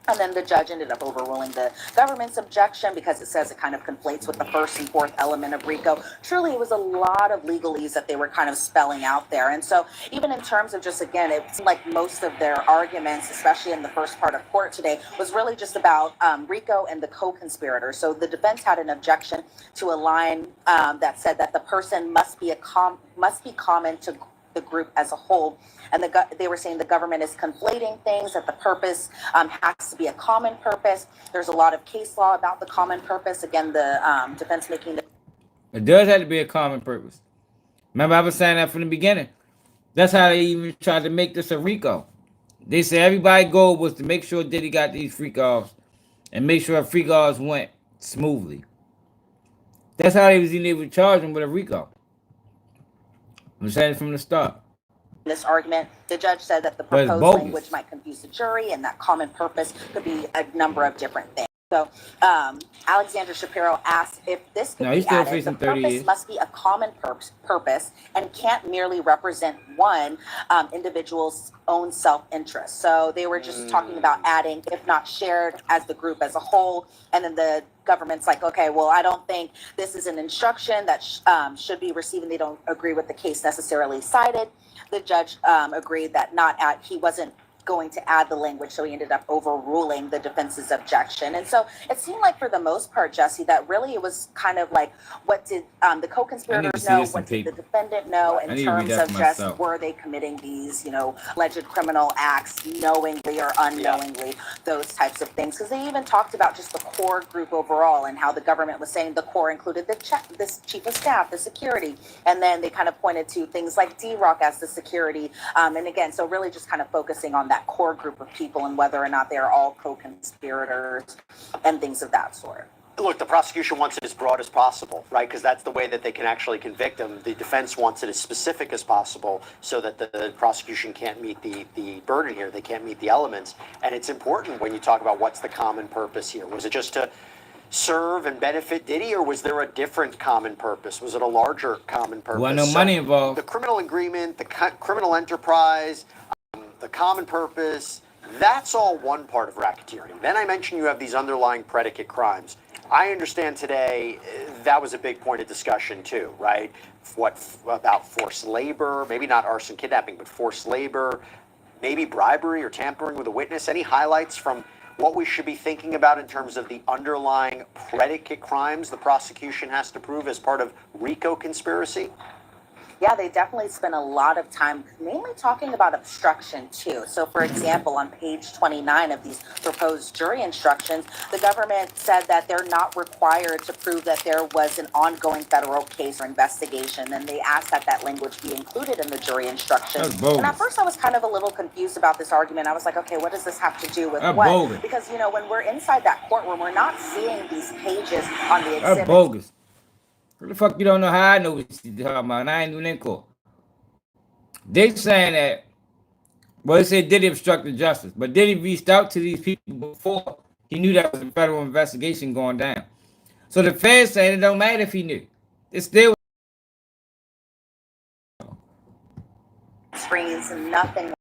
And then the judge ended up overruling the government's objection because it says it kind of conflates with the first and fourth element of RICO. Truly, it was a lot of legalese that they were kind of spelling out there. And so even in terms of just, again, it seemed like most of their arguments, especially in the first part of court today, was really just about RICO and the co-conspirator. So the defense had an objection to a line that said that the person must be common to the group as a whole, and they were saying the government is conflating things, that the purpose has to be a common purpose. There's a lot of case law about the common purpose. Again, the defense making the... It does have to be a common purpose. Remember, I was saying that from the beginning. That's how they even tried to make this a RICO. They said everybody's goal was to make sure Diddy got these freak offs and make sure freak offs went smoothly. That's how they was even able to charge him with a RICO. I'm saying it from the start. This argument, the judge said that the proposed language might confuse the jury and that common purpose could be a number of different things. So Alexander Shapiro asked if this could be added. The purpose must be a common purpose and can't merely represent one individual's own self-interest. So they were just talking about adding, if not shared, as the group as a whole. And then the government's like, okay, well, I don't think this is an instruction that should be received, and they don't agree with the case necessarily cited. The judge agreed that he wasn't going to add the language, so he ended up overruling the defense's objection. And so it seemed like, for the most part, Jesse, that really it was kind of like, what did the co-conspirators know, what did the defendant know, in terms of just, were they committing these, alleged criminal acts knowingly or unknowingly, those types of things. Because they even talked about just the core group overall and how the government was saying the core included this chief of staff, the security, and then they kind of pointed to things like D-Rock as the security. And again, so really just kind of focusing on that core group of people and whether or not they are all co-conspirators and things of that sort. Look, the prosecution wants it as broad as possible, right? Because that's the way that they can actually convict them. The defense wants it as specific as possible so that the prosecution can't meet the burden here. They can't meet the elements. And it's important when you talk about what's the common purpose here. Was it just to serve and benefit Diddy, or was there a different common purpose? Was it a larger common purpose? Well, no money involved. The criminal agreement, the criminal enterprise, the common purpose, that's all one part of racketeering. Then I mentioned you have these underlying predicate crimes. I understand today that was a big point of discussion too, right? What about forced labor? Maybe not arson, kidnapping, but forced labor, maybe bribery or tampering with a witness. Any highlights from what we should be thinking about in terms of the underlying predicate crimes the prosecution has to prove as part of RICO conspiracy? Yeah, they definitely spent a lot of time mainly talking about obstruction too. So for example, on page 29 of these proposed jury instructions, the government said that they're not required to prove that there was an ongoing federal case or investigation. And they asked that that language be included in the jury instructions. And at first I was kind of a little confused about this argument. I was like, okay, what does this have to do with what? Bogus. Because, when we're inside that courtroom, we're not seeing these pages on the exhibits. That's bogus. What the fuck you don't know how I know what you're talking about? And I ain't doing that court. They saying that, well, they said Diddy obstructed justice, but Diddy reached out to these people before he knew that was a federal investigation going down. So the feds saying it don't matter if he knew. It's still screens and nothing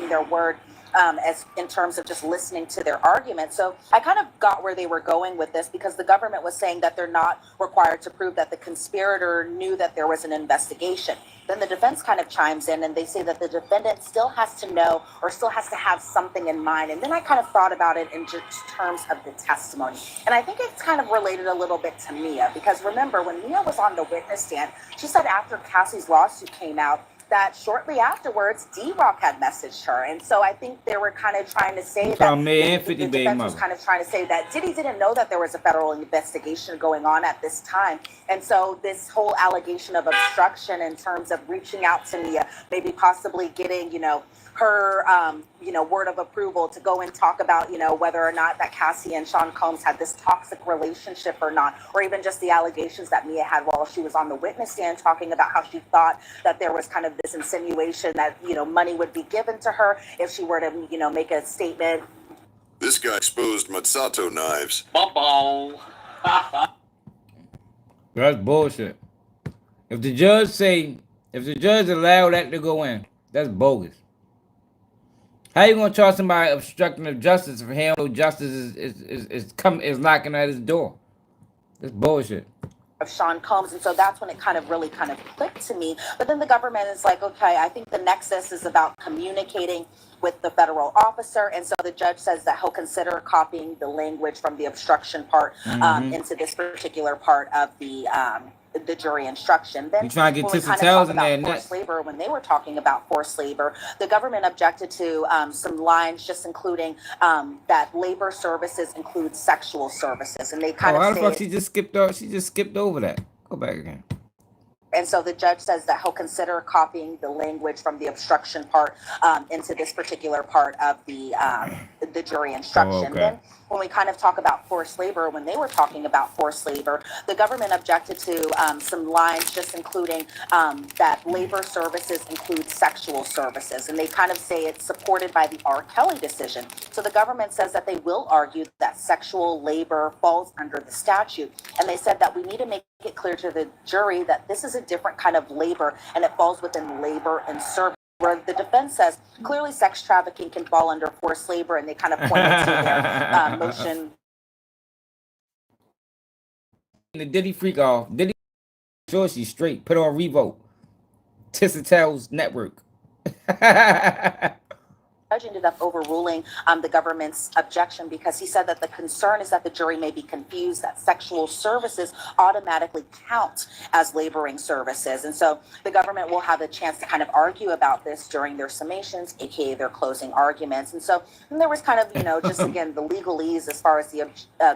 their word as in terms of just listening to their argument. So I kind of got where they were going with this, because the government was saying that they're not required to prove that the conspirator knew that there was an investigation. Then the defense kind of chimes in and they say that the defendant still has to know or still has to have something in mind. And then I kind of thought about it in just terms of the testimony. And I think it's kind of related a little bit to Mia, because remember when Mia was on the witness stand, she said after Cassie's lawsuit came out, that shortly afterwards, D-Rock had messaged her. And so I think they were kind of trying to say that the defense was kind of trying to say that Diddy didn't know that there was a federal investigation going on at this time. And so this whole allegation of obstruction in terms of reaching out to Mia, maybe possibly getting, her, word of approval to go and talk about, whether or not that Cassie and Sean Combs had this toxic relationship or not, or even just the allegations that Mia had while she was on the witness stand talking about how she thought that there was kind of this insinuation that, money would be given to her if she were to, make a statement. This guy exposed Matsato knives. That's bullshit. If the judge allow that to go in, that's bogus. How you gonna charge somebody obstructing of justice if he don't know justice is knocking at his door? That's bullshit. of Sean Combs. And so that's when it kind of really kind of clicked to me. But then the government is like, okay, I think the nexus is about communicating with the federal officer. And so the judge says that he'll consider copying the language from the obstruction part into this particular part of the jury instruction. Then You trying to get when we Tissa kind of Towers talk in there about next. forced labor, when they were talking about forced labor, the government objected to some lines just including that labor services include sexual services. And they kind Oh, how of the say fuck she just skipped over? She just skipped over that. Go back again. and so the judge says that he'll consider copying the language from the obstruction part into this particular part of the jury instruction. Oh, okay. Then when we kind of talk about forced labor, when they were talking about forced labor, the government objected to some lines just including that labor services include sexual services. And they kind of say it's supported by the R. Kelly decision. So the government says that they will argue that sexual labor falls under the statute. And they said that we need to make it clear to the jury that this is a different kind of labor and it falls within labor and service. Where the defense says clearly sex trafficking can fall under forced labor, and they kind of pointed to their motion. The Diddy freak off. Diddy sure she's straight. Put her on Revolt. Tissa Towers Network. Judge ended up overruling the government's objection because he said that the concern is that the jury may be confused that sexual services automatically count as laboring services. And so the government will have a chance to kind of argue about this during their summations, aka their closing arguments. And so there was kind of, just again, the legalese as far as the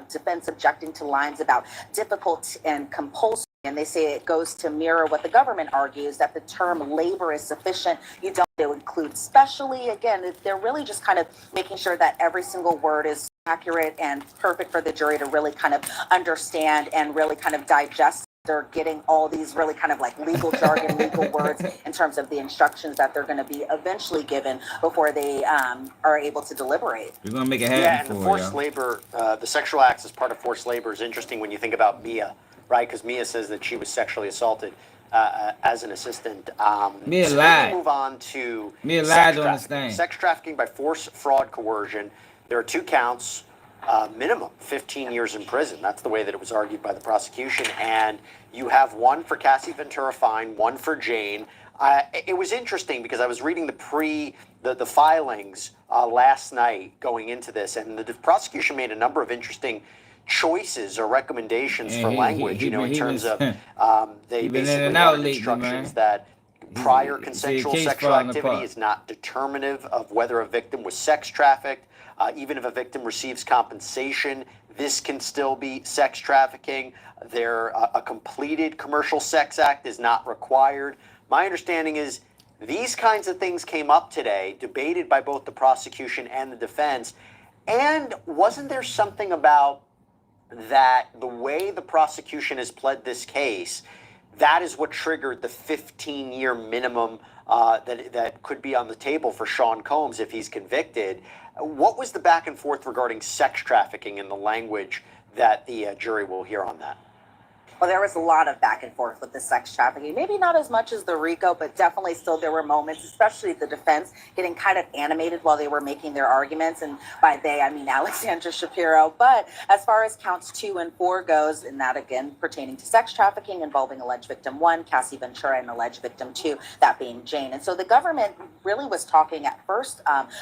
defense objecting to lines about difficult and compulsory. And they say it goes to mirror what the government argues, that the term labor is sufficient. You don't to include specially. Again, they're really just kind of making sure that every single word is accurate and perfect for the jury to really kind of understand and really kind of digest. They're getting all these really kind of like legal jargon, legal words in terms of the instructions that they're going to be eventually given before they are able to deliberate. We're going to make it happen. Yeah, and the forced labor, the sexual acts as part of forced labor is interesting when you think about Mia. Right, because Mia says that she was sexually assaulted as an assistant. Mia so lied. Move on to Mia lied on this thing. Sex trafficking by force, fraud, coercion. There are 2 counts, minimum 15 years in prison. That's the way that it was argued by the prosecution. And you have one for Cassie Ventura Fine, one for Jane. It was interesting because I was reading the filings last night going into this, and the prosecution made a number of interesting choices or recommendations for language, in terms of they basically have instructions that prior consensual sexual activity is not determinative of whether a victim was sex trafficked. Even if a victim receives compensation, this can still be sex trafficking. A completed commercial sex act is not required. My understanding is these kinds of things came up today, debated by both the prosecution and the defense. And wasn't there something about that the way the prosecution has pled this case, that is what triggered the 15-year minimum that could be on the table for Sean Combs if he's convicted. What was the back and forth regarding sex trafficking and the language that the jury will hear on that? Well, there was a lot of back and forth with the sex trafficking. Maybe not as much as the RICO, but definitely still there were moments, especially the defense, getting kind of animated while they were making their arguments. And by they, I mean Alexandra Shapiro. But as far as counts 2 and 4 goes, and that again pertaining to sex trafficking involving alleged victim 1, Cassie Ventura, and alleged victim 2, that being Jane. And so the government really was talking at first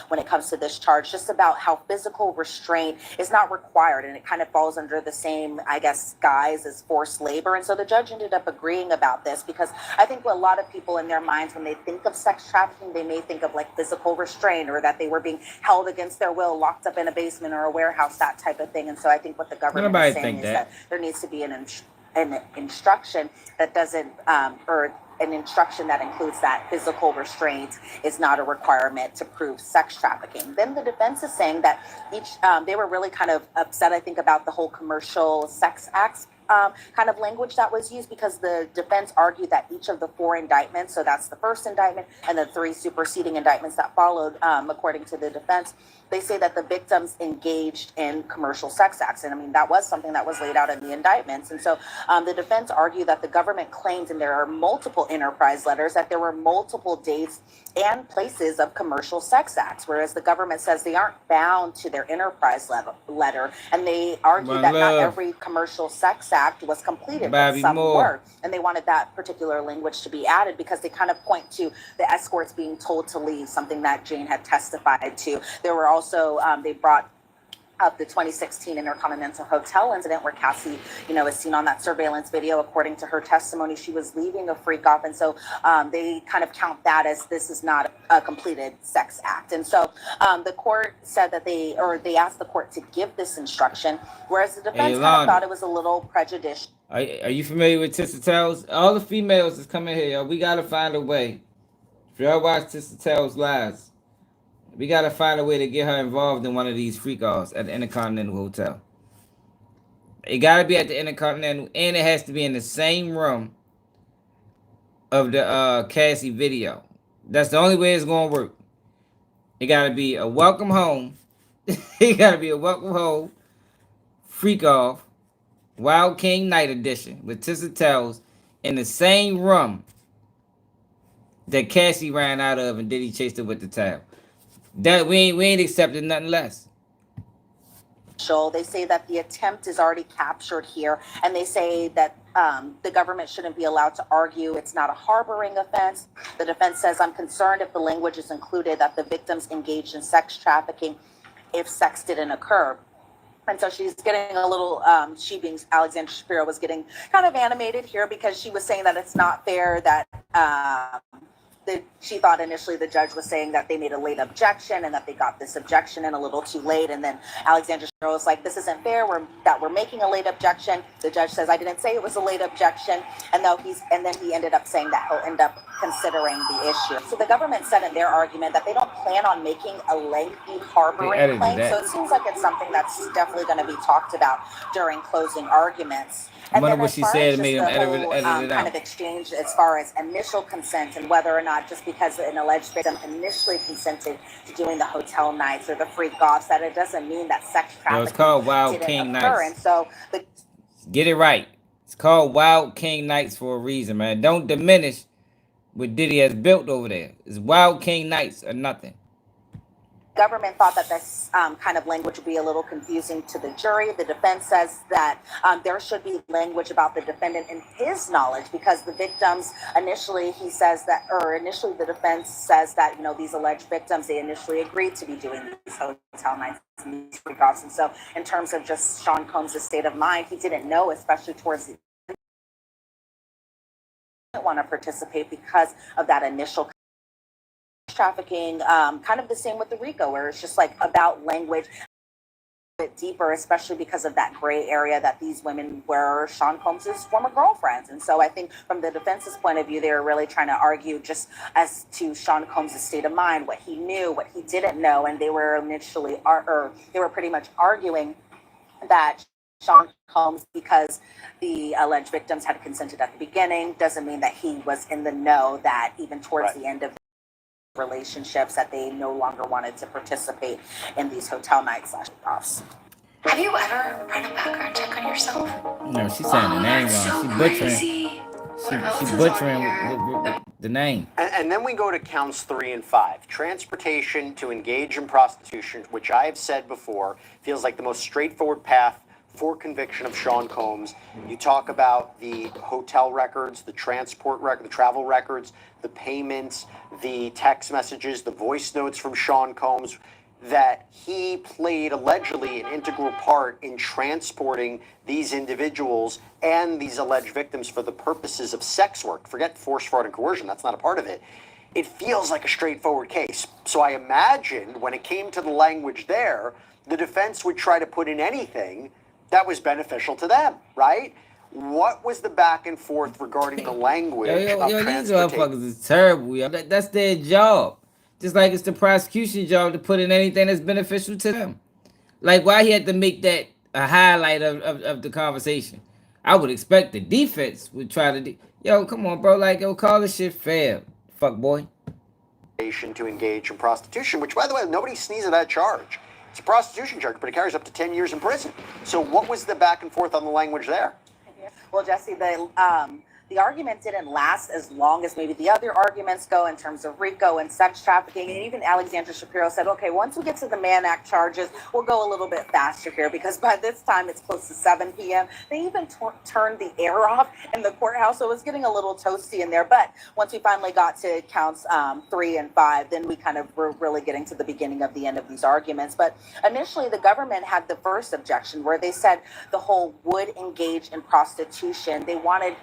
when it comes to this charge just about how physical restraint is not required. And it kind of falls under the same, I guess, guise as forced labor. And so the judge ended up agreeing about this because I think a lot of people in their minds, when they think of sex trafficking, they may think of like physical restraint or that they were being held against their will, locked up in a basement or a warehouse, that type of thing. And so I think what the government is saying is that there needs to be an instruction that doesn't, or an instruction that includes that physical restraint is not a requirement to prove sex trafficking. Then the defense is saying that they were really kind of upset, I think, about the whole commercial sex acts kind of language that was used, because the defense argued that each of the 4 indictments, so that's the first indictment and the 3 superseding indictments that followed, according to the defense, they say that the victims engaged in commercial sex acts. And I mean, that was something that was laid out in the indictments. And so the defense argued that the government claims, and there are multiple enterprise letters, that there were multiple dates and places of commercial sex acts, whereas the government says they aren't bound to their enterprise letter. And they argue that not every commercial sex act was completed, but some were. And they wanted that particular language to be added because they kind of point to the escorts being told to leave, something that Jane had testified to. There were also, they brought up the 2016 Intercontinental Hotel incident where Cassie, is seen on that surveillance video. According to her testimony, she was leaving a freak off. And so they kind of count that as this is not a completed sex act. And so the court said that they asked the court to give this instruction, whereas the defense kind of thought it was a little prejudicial. Are you familiar with Tissa Towers? All the females that's coming here, yo, we got to find a way. If y'all watch Tissa Towers lives, we got to find a way to get her involved in one of these freak offs at the Intercontinental Hotel. It got to be at the Intercontinental, and it has to be in the same room of the Cassie video. That's the only way it's going to work. It got to be a welcome home. It got to be a welcome home freak off Wild King Night edition with Tissa Towers in the same room that Cassie ran out of and Diddy chased her with the towel. That we ain't accepting nothing less. They say that the attempt is already captured here, and they say that the government shouldn't be allowed to argue it's not a harboring offense. The defense says, I'm concerned if the language is included that the victims engaged in sex trafficking if sex didn't occur. And so she's getting a little, she being Alexandra Shapiro was getting kind of animated here because she was saying that it's not fair that she thought initially the judge was saying that they made a late objection and that they got this objection in a little too late. And then Alexandra Shapiro was like, this isn't fair, we're making a late objection. The judge says, I didn't say it was a late objection. And then he ended up saying that he'll end up considering the issue. So the government said in their argument that they don't plan on making a lengthy harboring claim. So it seems like it's something that's definitely going to be talked about during closing arguments. I wonder what she said made him edit it out. Kind of exchange as far as initial consent and whether or not just because an alleged victim initially consented to doing the hotel nights or the freak offs, that it doesn't mean that sex trafficking it's called Wild didn't King occur. Nights. And so get it right. It's called Wild King Nights for a reason, man. Don't diminish what Diddy has built over there. It's Wild King Nights or nothing. Government thought that this kind of language would be a little confusing to the jury. The defense says that there should be language about the defendant and his knowledge because the victims initially, initially the defense says that, these alleged victims, they initially agreed to be doing these hotel nights and these freak offs. And so in terms of just Sean Combs' state of mind, he didn't know, especially towards the end, he didn't want to participate because of that initial trafficking, kind of the same with the RICO, where it's just like about language a bit deeper, especially because of that gray area that these women were Sean Combs' former girlfriends. And so I think from the defense's point of view, they were really trying to argue just as to Sean Combs' state of mind, what he knew, what he didn't know. And they were initially, they were pretty much arguing that Sean Combs, because the alleged victims had consented at the beginning, doesn't mean that he was in the know that even towards the end of relationships that they no longer wanted to participate in these hotel nights /offs. Have you ever run a background check on yourself? No, she's saying the name wrong. She's butchering the name. And then we go to counts 3 and 5. Transportation to engage in prostitution, which I have said before, feels like the most straightforward path for conviction of Sean Combs. You talk about the hotel records, the transport record, the travel records, the payments, the text messages, the voice notes from Sean Combs, that he played allegedly an integral part in transporting these individuals and these alleged victims for the purposes of sex work. Forget force, fraud, and coercion. That's not a part of it. It feels like a straightforward case. So I imagined when it came to the language there, the defense would try to put in anything that was beneficial to them, right? What was the back and forth regarding the language of these transportation? motherfuckers is terrible, yo. That's their job. Just like it's the prosecution job to put in anything that's beneficial to them. Like why he had to make that a highlight of the conversation. I would expect the defense would try to yo, come on, bro. Like, yo, call this shit fair. Fuck boy. To engage in prostitution, which, by the way, nobody sneezes at that charge. It's a prostitution charge, but it carries up to 10 years in prison. So what was the back and forth on the language there? Well, Jesse, the argument didn't last as long as maybe the other arguments go in terms of RICO and sex trafficking. And even Alexandra Shapiro said, okay, once we get to the Mann Act charges, we'll go a little bit faster here, because by this time it's close to 7 p.m. They even turned the air off in the courthouse, so it was getting a little toasty in there. But once we finally got to counts 3 and 5, then we kind of were really getting to the beginning of the end of these arguments. But initially, the government had the first objection where they said the whole would engage in prostitution. They wanted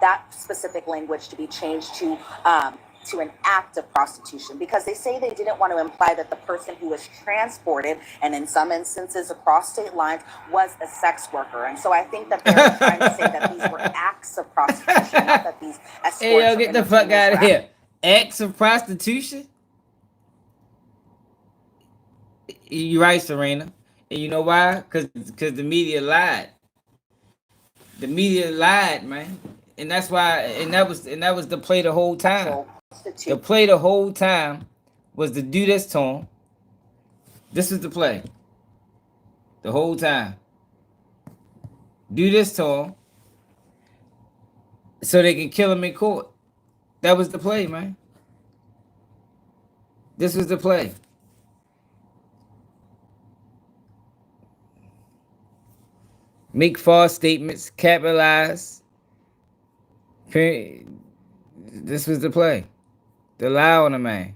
that specific language to be changed to an act of prostitution, because they say they didn't want to imply that the person who was transported, and in some instances across state lines, was a sex worker. And so I think that they're trying to say that these were acts of prostitution, not that these escorts. Hey, yo, get the fuck out of here. Acts of prostitution? You're right, Serena. And you know why? Because the media lied. The media lied, man. And that's why, and that was the play the whole time. The play the whole time was to do this to him. This was the play. The whole time. Do this to him so they can kill him in court. That was the play, man. This was the play. Make false statements, capitalize. This was the play. The lie on the man.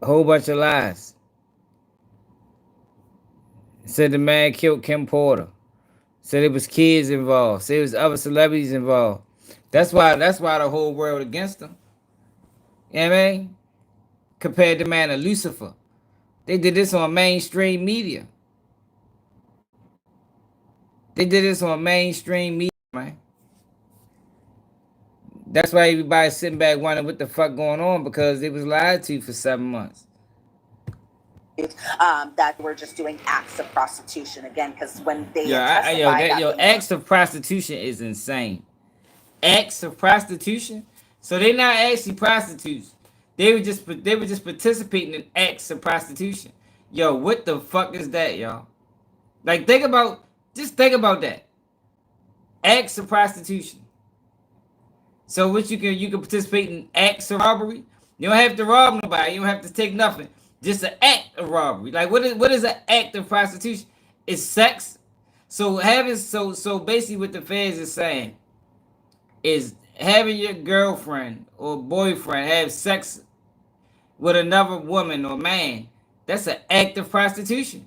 A whole bunch of lies. Said the man killed Kim Porter. Said it was kids involved. Said it was other celebrities involved. That's why the whole world against him. You know what I mean? Compared to man of Lucifer. They did this on mainstream media. They did this on mainstream media, man. That's why everybody's sitting back wondering what the fuck going on, because it was lied to for 7 months. That we're just doing acts of prostitution again, because when they acts of prostitution is insane. Acts of prostitution. So they're not actually prostitutes. They were just participating in acts of prostitution. Yo, what the fuck is that, y'all? Like, think about that. Acts of prostitution. So what you can participate in acts of robbery. You don't have to rob nobody. You don't have to take nothing. Just an act of robbery. Like, what is an act of prostitution? It's sex. So basically what the feds is saying is having your girlfriend or boyfriend have sex with another woman or man. That's an act of prostitution.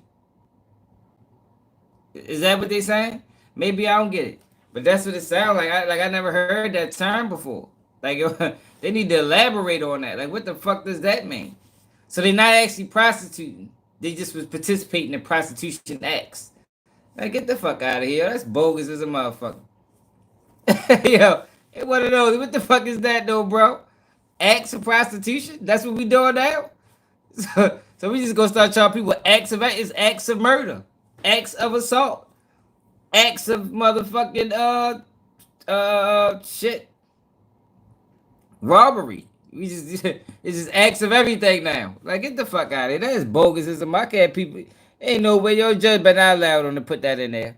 Is that what they saying? Maybe I don't get it, but that's what it sounds like. I never heard that term before. Like, they need to elaborate on that. Like, what the fuck does that mean? So they're not actually prostituting. They just was participating in prostitution acts. Like, get the fuck out of here. That's bogus as a motherfucker. Yo, hey, one of those. What the fuck is that though, bro? Acts of prostitution? That's what we doing now? So we just gonna start charging people acts of it's acts of murder, acts of assault, acts of motherfucking shit, robbery. It's just acts of everything now. Like, get the fuck out of here. That is bogus as a mock at people. Ain't no way your judge but not allowed them to put that in there.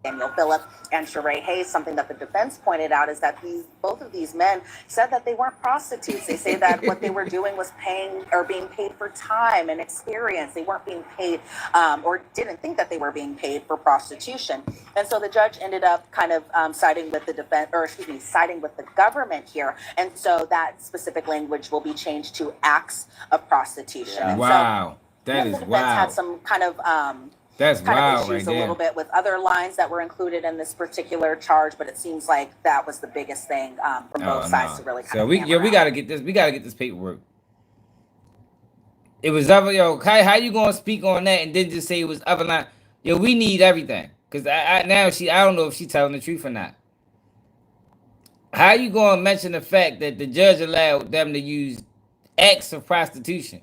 Daniel Phillip and Sheree Hayes. Something that the defense pointed out is that both of these men said that they weren't prostitutes. They say that what they were doing was being paid for time and experience. They weren't being paid or didn't think that they were being paid for prostitution. And so the judge ended up kind of siding with the government here. And so that specific language will be changed to acts of prostitution. And wow. So, that is the defense wild. had some kind of that's kind wild of issues right a little bit with other lines that were included in this particular charge, but it seems like that was the biggest thing from both sides to really kind of we gotta get this paperwork. It was other how you gonna speak on that and then just say it was other line? We need everything, because I don't know if she's telling the truth or not. How you gonna mention the fact that the judge allowed them to use acts of prostitution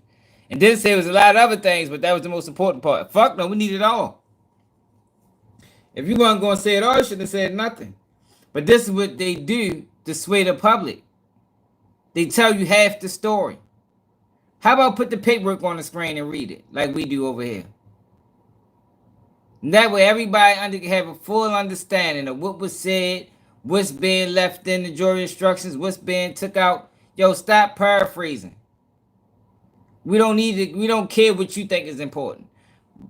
And didn't say it was a lot of other things, but that was the most important part. Fuck no, we need it all. If you weren't going to say it all, you shouldn't have said nothing. But this is what they do to sway the public. They tell you half the story. How about put the paperwork on the screen and read it like we do over here? And that way everybody can have a full understanding of what was said, what's being left in the jury instructions, what's being took out. Yo, stop paraphrasing. We don't need it. We don't care what you think is important.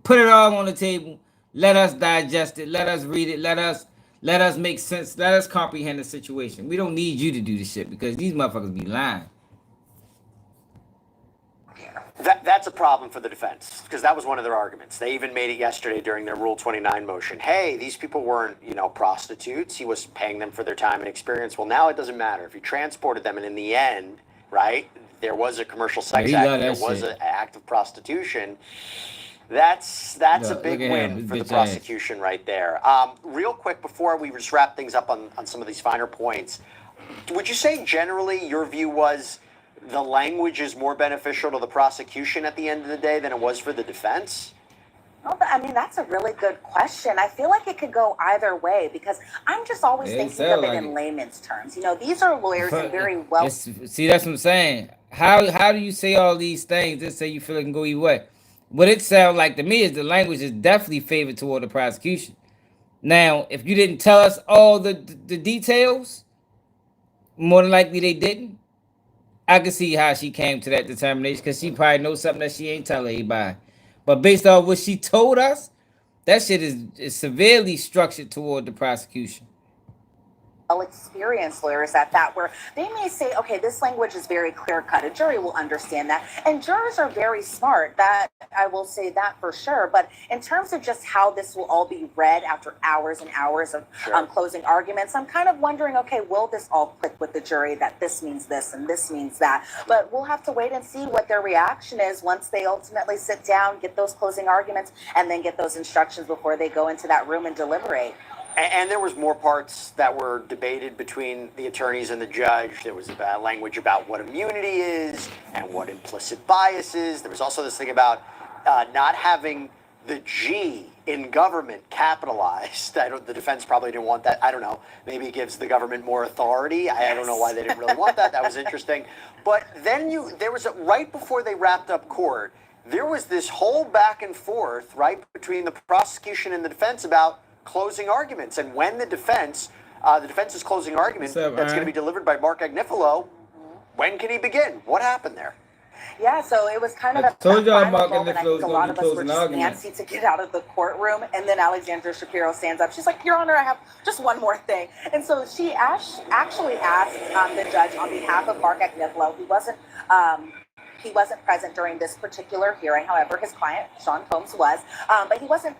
Put it all on the table. Let us digest it. Let us read it. Let us make sense. Let us comprehend the situation. We don't need you to do the shit because these motherfuckers be lying. That's a problem for the defense because that was one of their arguments. They even made it yesterday during their Rule 29 motion. Hey, these people weren't, prostitutes. He was paying them for their time and experience. Well, now it doesn't matter. If you transported them and in the end, right, there was a commercial sex act, there was an act of prostitution. That's a big win for the prosecution right there. Real quick, before we just wrap things up on some of these finer points, would you say generally your view was the language is more beneficial to the prosecution at the end of the day than it was for the defense? Well, I mean, that's a really good question. I feel like it could go either way because I'm just always thinking of it in layman's terms. These are lawyers and very well. See, that's what I'm saying. How do you say all these things and say you feel it can go either way? What it sounds like to me is the language is definitely favored toward the prosecution. Now, if you didn't tell us all the details, more than likely they didn't. I can see how she came to that determination because she probably knows something that she ain't telling anybody. But based on what she told us, that shit is severely structured toward the prosecution. Experienced lawyers at that, where they may say, okay, this language is very clear cut. A jury will understand that. And jurors are very smart. That I will say that for sure. But in terms of just how this will all be read after hours and hours of closing arguments, I'm kind of wondering, okay, will this all click with the jury that this means this and this means that? But we'll have to wait and see what their reaction is once they ultimately sit down, get those closing arguments, and then get those instructions before they go into that room and deliberate. And there was more parts that were debated between the attorneys and the judge. There was language about what immunity is and what implicit bias is. There was also this thing about not having the G in government capitalized. The defense probably didn't want that. I don't know. Maybe it gives the government more authority. I don't know why they didn't really want that. That was interesting. But then right before they wrapped up court, there was this whole back and forth, right, between the prosecution and the defense about closing arguments. And when the defense's closing argument that's going to be delivered by Mark Agnifilo, when can he begin? What happened there? Yeah, so it was kind of a final moment. I think a lot of us were just antsy to get out of the courtroom. And then Alexandra Shapiro stands up. She's like, Your Honor, I have just one more thing. And so she actually asked the judge on behalf of Mark Agnifilo, he wasn't present during this particular hearing. However, his client, Sean Combs, was. But he wasn't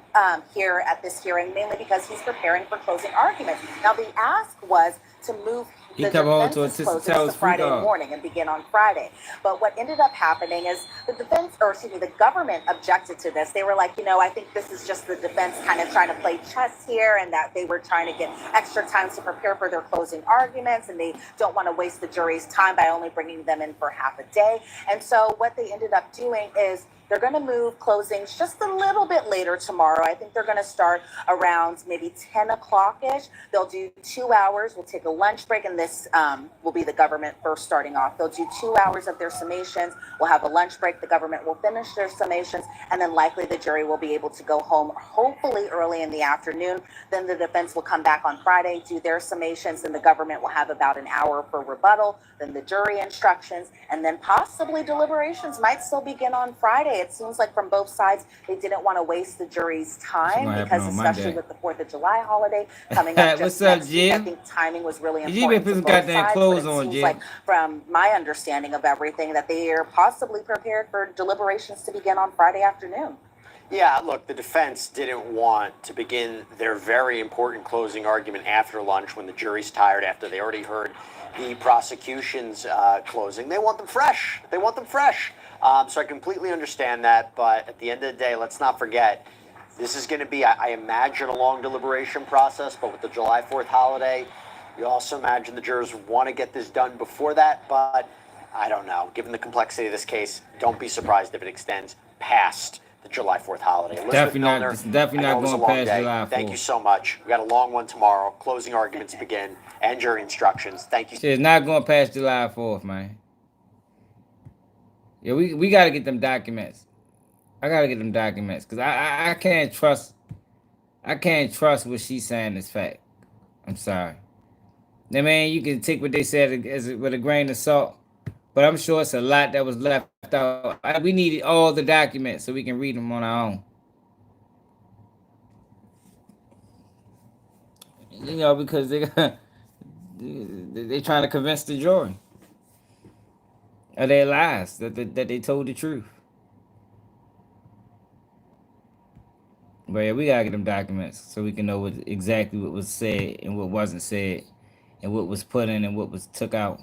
here at this hearing, mainly because he's preparing for closing arguments. Now, the ask was to move the defense's closings to Friday morning and begin on Friday. But what ended up happening is the government objected to this. They were like, I think this is just the defense kind of trying to play chess here, and that they were trying to get extra time to prepare for their closing arguments, and they don't want to waste the jury's time by only bringing them in for half a day. And so what they ended up doing is they're going to move closings just a little bit later tomorrow. I think they're going to start around maybe 10 o'clock-ish. They'll do 2 hours. We'll take a lunch break, and this will be the government first starting off. They'll do 2 hours of their summations. We'll have a lunch break. The government will finish their summations, and then likely the jury will be able to go home, hopefully early in the afternoon. Then the defense will come back on Friday, do their summations, and the government will have about an hour for rebuttal, then the jury instructions, and then possibly deliberations might still begin on Friday. It seems like from both sides, they didn't want to waste the jury's time because especially with the 4th of July holiday coming up just next week, I think timing was really important to both sides. But it seems like from my understanding of everything that they are possibly prepared for deliberations to begin on Friday afternoon. Yeah, look, the defense didn't want to begin their very important closing argument after lunch when the jury's tired after they already heard the prosecution's closing. They want them fresh. So I completely understand that. But at the end of the day, let's not forget, this is going to be, I imagine, a long deliberation process. But with the July 4th holiday, you also imagine the jurors want to get this done before that. But I don't know. Given the complexity of this case, don't be surprised if it extends past the July 4th holiday. Elizabeth Definitely not. Milner, It's definitely I know not it was a going long past day. July 4th. Thank you so much. We got a long one tomorrow. Closing arguments begin and jury instructions. Thank you. Shit, it's not going past July 4th, man. Yeah, we got to get them documents. I got to get them documents because I can't trust. I can't trust what she's saying is fact. I'm sorry. I mean, you can take what they said with a grain of salt, but I'm sure it's a lot that was left out. We need all the documents so we can read them on our own. You know, because they trying to convince the jury of their lies that they told the truth. But yeah, we gotta get them documents so we can know exactly what was said and what wasn't said, and what was put in and what was took out,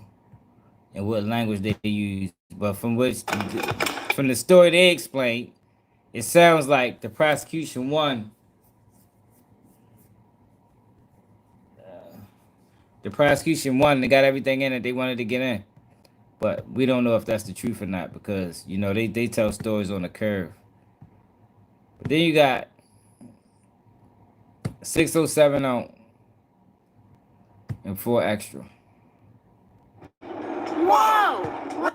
and what language they used. But from the story they explained, it sounds like the prosecution won. The prosecution won. They got everything in that they wanted to get in. But we don't know if that's the truth or not because, you know, they tell stories on the curve. But then you got 607 on and 4 extra. Whoa!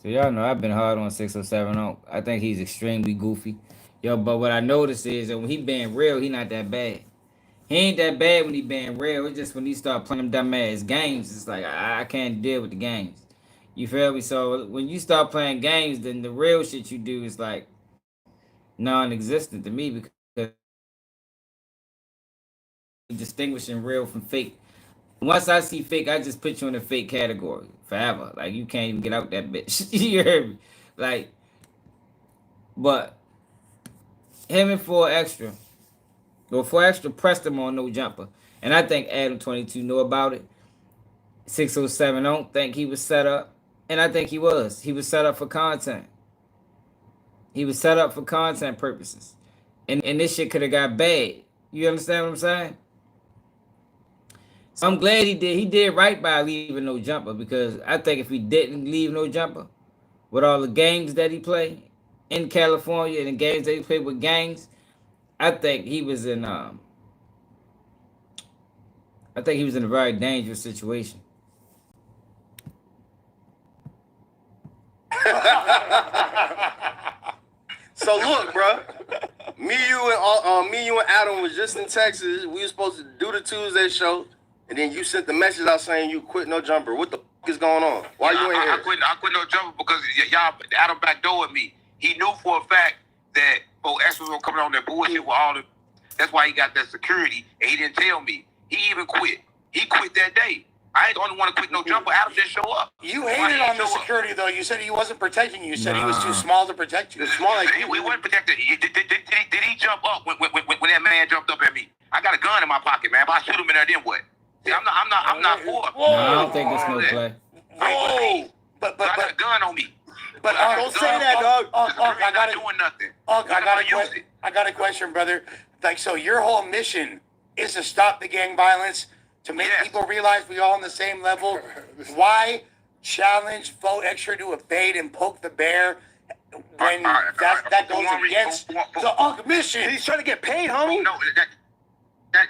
So y'all know I've been hard on 607 on. I think he's extremely goofy. Yo, but what I noticed is that when he being real, he not that bad. He ain't that bad when he being real. It's just when he start playing them dumbass games, it's like I can't deal with the games. You feel me? So when you start playing games, then the real shit you do is like non-existent to me because distinguishing real from fake. Once I see fake, I just put you in the fake category forever. Like you can't even get out that bitch. You heard me? Like, but him and 4 extra. Well, 4 extra pressed him on No Jumper. And I think Adam22 knew about it. 607 I don't think he was set up. And I think he was. He was set up for content. He was set up for content purposes. And this shit could have got bad. You understand what I'm saying? So I'm glad he did. He did right by leaving No Jumper because I think if he didn't leave No Jumper, with all the games that he played in California and the games that he played with gangs, I think he was in a very dangerous situation. So look, bro. Me, you, and Adam was just in Texas. We were supposed to do the Tuesday show, and then you sent the message out saying you quit No Jumper. What the fuck is going on? Why you ain't here? I quit No Jumper because y'all Adam backdoored me. He knew for a fact that folks extras were coming on that bullshit with all the. That's why he got that security, and he didn't tell me. He even quit. He quit that day. I ain't the only one to quit No Jumper. Adam didn't show up. You hated on the security, though. You said he wasn't protecting you. You said he was too small to protect you. It's small like he wasn't protected. Did he jump up when that man jumped up at me? I got a gun in my pocket, man. If I shoot him in there, then what? See, I'm not for. No, I don't think that's no play. Whoa! But I got a gun on me. But don't say that, dog. I got doing nothing. I got a question, brother. Like, so your whole mission is to stop the gang violence, to make people realize we all on the same level. Why challenge vote extra to a fade and poke the bear when that goes against the mission? He's trying to get paid, homie. No, that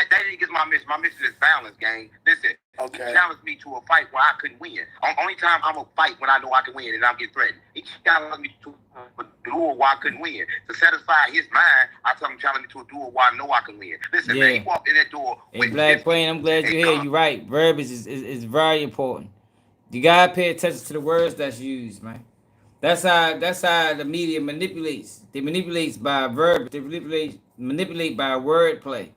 didn't get my mission. My mission is balance, gang. Listen, he challenged me to a fight where I couldn't win. Only time I'm gonna fight when I know I can win and I'm getting threatened. He challenged me to a duel where I couldn't win. To satisfy his mind, I told him challenge me to a duel where I know I can win. Listen, man, he walked in that door. Hey, Black Queen, I'm glad you're here. You're right. Verbiage is very important. You gotta pay attention to the words that's used, man. That's how the media manipulates. They manipulate by verb. They manipulate by wordplay.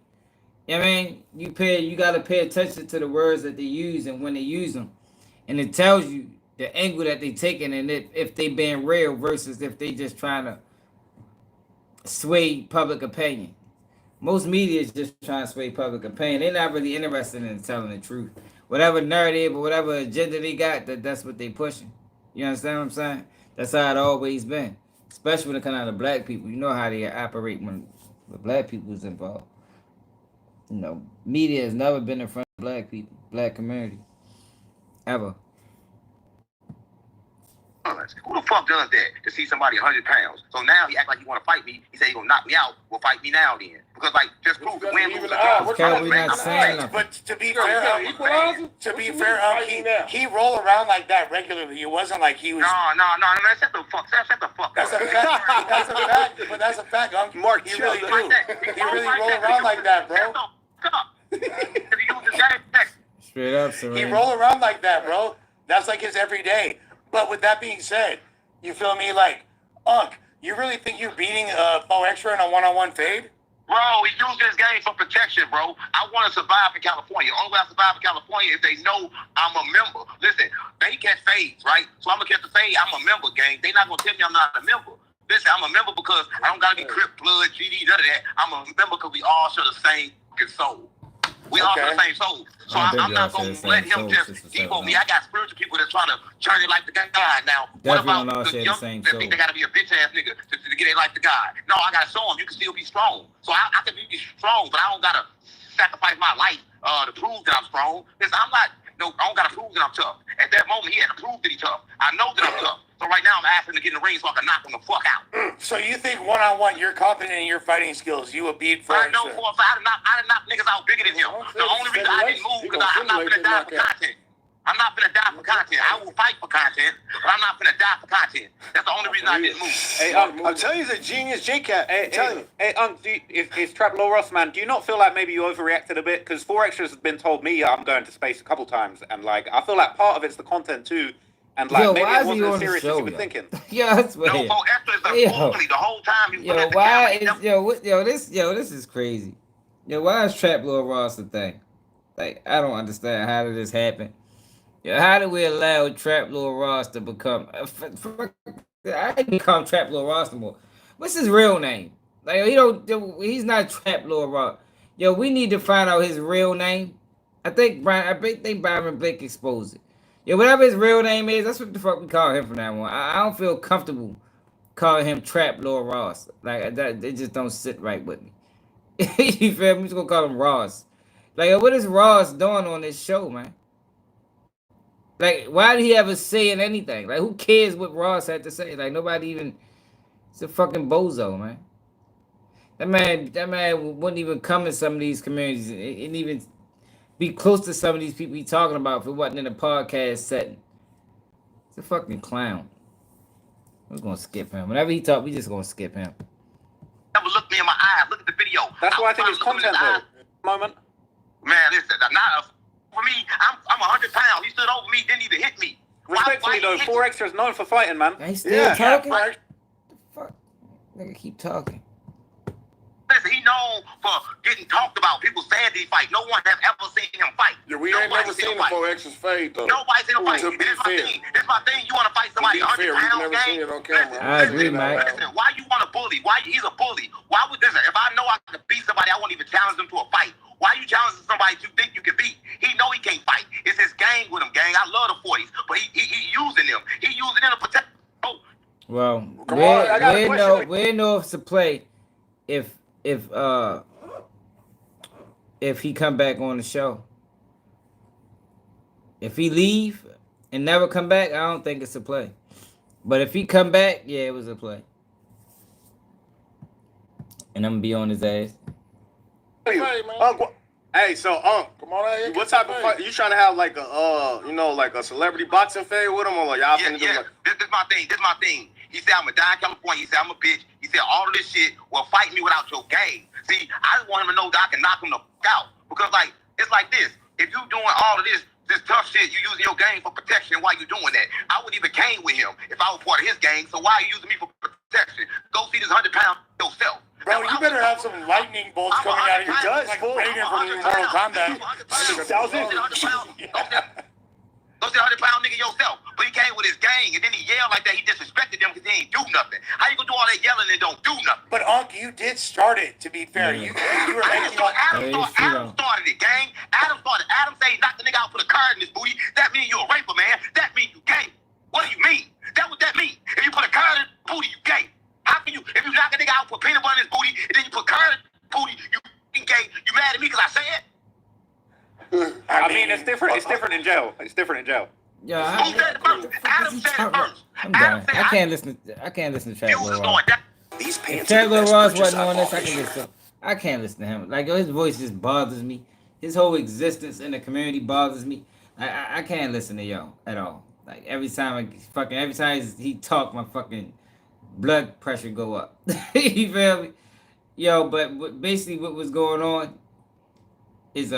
You know what I mean? You gotta pay attention to the words that they use and when they use them, and it tells you the angle that they taking and if they being real versus if they just trying to sway public opinion. Most media is just trying to sway public opinion. They're not really interested in telling the truth. Whatever narrative or whatever agenda they got, that's what they pushing. You understand what I'm saying? That's how it always been. Especially when it comes out of black people. You know how they operate when black people is involved. You know, media has never been in front of black people, black community, ever. Who the fuck does that to see somebody 100 pounds? So now he act like he want to fight me. He say he gonna knock me out. Well, fight me now then. Because like just prove the win. Not saying nothing. But to be fair, he roll around like that regularly. It wasn't like he was. No. Shut the fuck. Shut the fuck. That's a fact. That's a fact. But that's a fact, Uncle. Mark, he really do. He really roll around like that, bro. Straight up, sir. He roll around like that, bro. That's like his everyday. But with that being said, you feel me? Like, Unc, you really think you're beating Faux Extra in a one-on-one fade? Bro, he used this game for protection, bro. I want to survive in California. The only way I survive in California is they know I'm a member. Listen, they catch fades, right? So I'm going to catch the fade. I'm a member, gang. They not going to tell me I'm not a member. Listen, I'm a member because I don't got to be Crip, Blood, GD, none of that. I'm a member because we all share the same fucking soul. We all share the same soul. So I'm not going to let him just depot me. I got spiritual people that's trying to turn it like the God now. What about the young that think they got to be a bitch-ass nigga to get it like the God? No, I got to show them you can still be strong. So I can be strong, but I don't got to sacrifice my life to prove that I'm strong. Listen, I don't got to prove that I'm tough. At that moment, he had to prove that he's tough. I know that I'm tough. So right now, I'm asking to get in the ring so I can knock him the fuck out. So you think one-on-one, you're confident in your fighting skills? You would beat for I know for a fact I did not niggas out bigger than him. The only reason I didn't move because I'm not gonna die for content. I'm not gonna die for content. I will fight for content, but I'm not gonna die for content. That's the only reason I didn't move. Hey, I'm telling you, he's a genius J-Cat. Hey, if Trap Law Ross, man, do you not feel like maybe you overreacted a bit? Because 4 Extras has been told me I'm going to space a couple times, and like I feel like part of it's the content too. And like maybe it wasn't as serious as you were thinking. Yeah, that's what. No, Faux Extra is a bully the whole time. This is crazy. Why is Trap Lord Ross the thing? Like, I don't understand how did this happen. How do we allow Trap Lord Ross to become? I didn't become Trap Lord Ross no more. What's his real name? Like he's not Trap Lord Ross. We need to find out his real name. I think Byron Blake exposed it. Whatever his real name is, that's what the fuck we call him from now on. I don't feel comfortable calling him Trap Lord Ross. Like, that, they just don't sit right with me. You feel me? I'm just gonna call him Ross. Like, what is Ross doing on this show, man? Like, why did he ever say anything? Like, who cares what Ross had to say? Like, nobody even... It's a fucking bozo, man. That man wouldn't even come in some of these communities and even... be close to some of these people we talking about if it wasn't in a podcast setting. It's a fucking clown. We're gonna skip him. Whenever he talk, we just gonna skip him. Never look me in my eyes. Look at the video. That's why I think it's content though. Moment. Man, listen, for me, I'm 100 pounds. He stood over me, didn't even hit me. Respectfully though, 4 Extra is known for fighting, man. He's still talking. What the fuck? Nigga, keep talking. Listen, he known for getting talked about. People saying he fight. No one have ever seen him fight. Yeah, we ain't never seen him for Extra's fade though. Nobody's seen him fight. To be fair. This my thing. You want to fight somebody 100 pounds, gang? I agree, Mike. Listen, why you want to bully? He's a bully? Why would this? If I know I can beat somebody, I won't even challenge them to a fight. Why you challenging somebody you think you can beat? He know he can't fight. It's his gang with him, gang. I love the 40s, but he using them. He using them to protect. Oh. Well, we know if it's a play if he come back on the show. If he leave and never come back, I don't think it's a play. But if he come back, yeah, it was a play. And I'm gonna be on his ass. Hey, so come on, what type of fight? You trying to have like a like a celebrity boxing fade with him, or like y'all finna do like? This my thing. He said I'm a die in California. He said I'm a bitch. He said all of this shit. Well, fight me without your game. See, I just want him to know that I can knock him the fuck out. Because like it's like this. If you doing all of this tough shit, you using your game for protection. Why you doing that? I wouldn't even came with him if I was part of his gang. So why are you using me for protection? Go see this 100 pound yourself. Bro, you better have some lightning bolts coming out of your guts, like Raiden from Mortal Kombat. Go see 100 pound nigga yourself. But he came with his gang and then he yelled like that. He disrespected them because he ain't do nothing. How you gonna do all that yelling and don't do nothing? But Unc, you did start it, to be fair. You were making Adam started it, gang. Adam say knock the nigga out, put a card in his booty. That means you a raper, man. That means you gay. What do you mean? That's what that means. If you put a card in his booty, you gay. How can you, if you knock a nigga out, put peanut butter in his booty, and then you put card in his booty, you gay. You mad at me because I said? I mean, it's different. It's different in jail. It's different in jail. Yeah, Who said it first? Adam said it first. I'm Adam done. said I can't listen. I can't listen to Trap Fuels Lil is Ross. going down. These If pants Trap are the Lil best Ross purchase wasn't I on this, bought I this can year. listen. I can't listen to him. Like his voice just bothers me. His whole existence in the community bothers me. I can't listen to y'all at all. Like every time he talk, my fucking blood pressure go up. You feel me? Yo, but basically what was going on is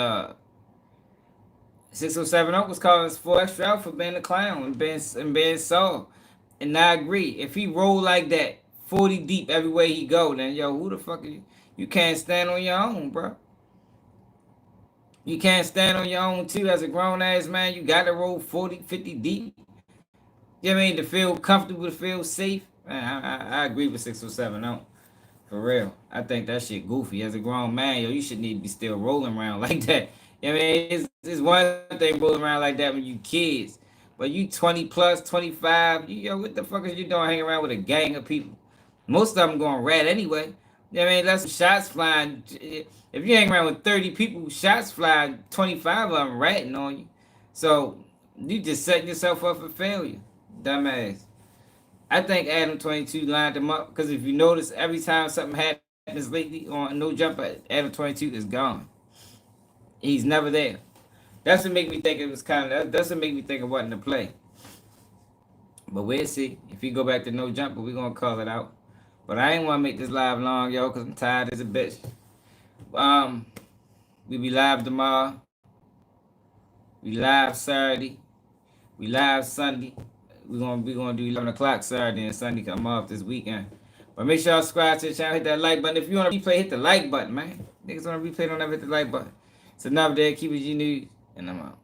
607 Oak was calling us 4 extra out for being a clown and being soft. And I agree. If he roll like that, 40 deep everywhere he go, then yo, who the fuck are you? You can't stand on your own, bro. You can't stand on your own too as a grown ass man. You gotta roll 40, 50 deep. You know what I mean? To feel comfortable, to feel safe. Man, I agree with 607 Oak. For real. I think that shit goofy. As a grown man, yo, you shouldn't need to be still rolling around like that. You know what I mean? It's one thing rolling around like that when you kids. But you 20 plus, 25, yo, what the fuck is you doing hanging around with a gang of people? Most of them going rat anyway. You know what I mean? Let some shots flying. If you hang around with 30 people, shots flying, 25 of them ratting on you. So you just setting yourself up for failure. Dumbass. I think Adam22 lined him up because if you notice, every time something happens lately on No Jumper, Adam22 is gone. He's never there. That's what make me think it was that's what make me think it wasn't a play. But we'll see. If he go back to No Jumper, we're going to call it out. But I ain't want to make this live long, yo, because I'm tired as a bitch. We be live tomorrow. We live Saturday. We live Sunday. We're gonna do 11 o'clock Saturday and Sunday. Come off this weekend. But make sure y'all subscribe to the channel, hit that like button. If you want to replay, hit the like button, man. Niggas want to replay, don't ever hit the like button. It's another day. Keep it G News, and I'm out.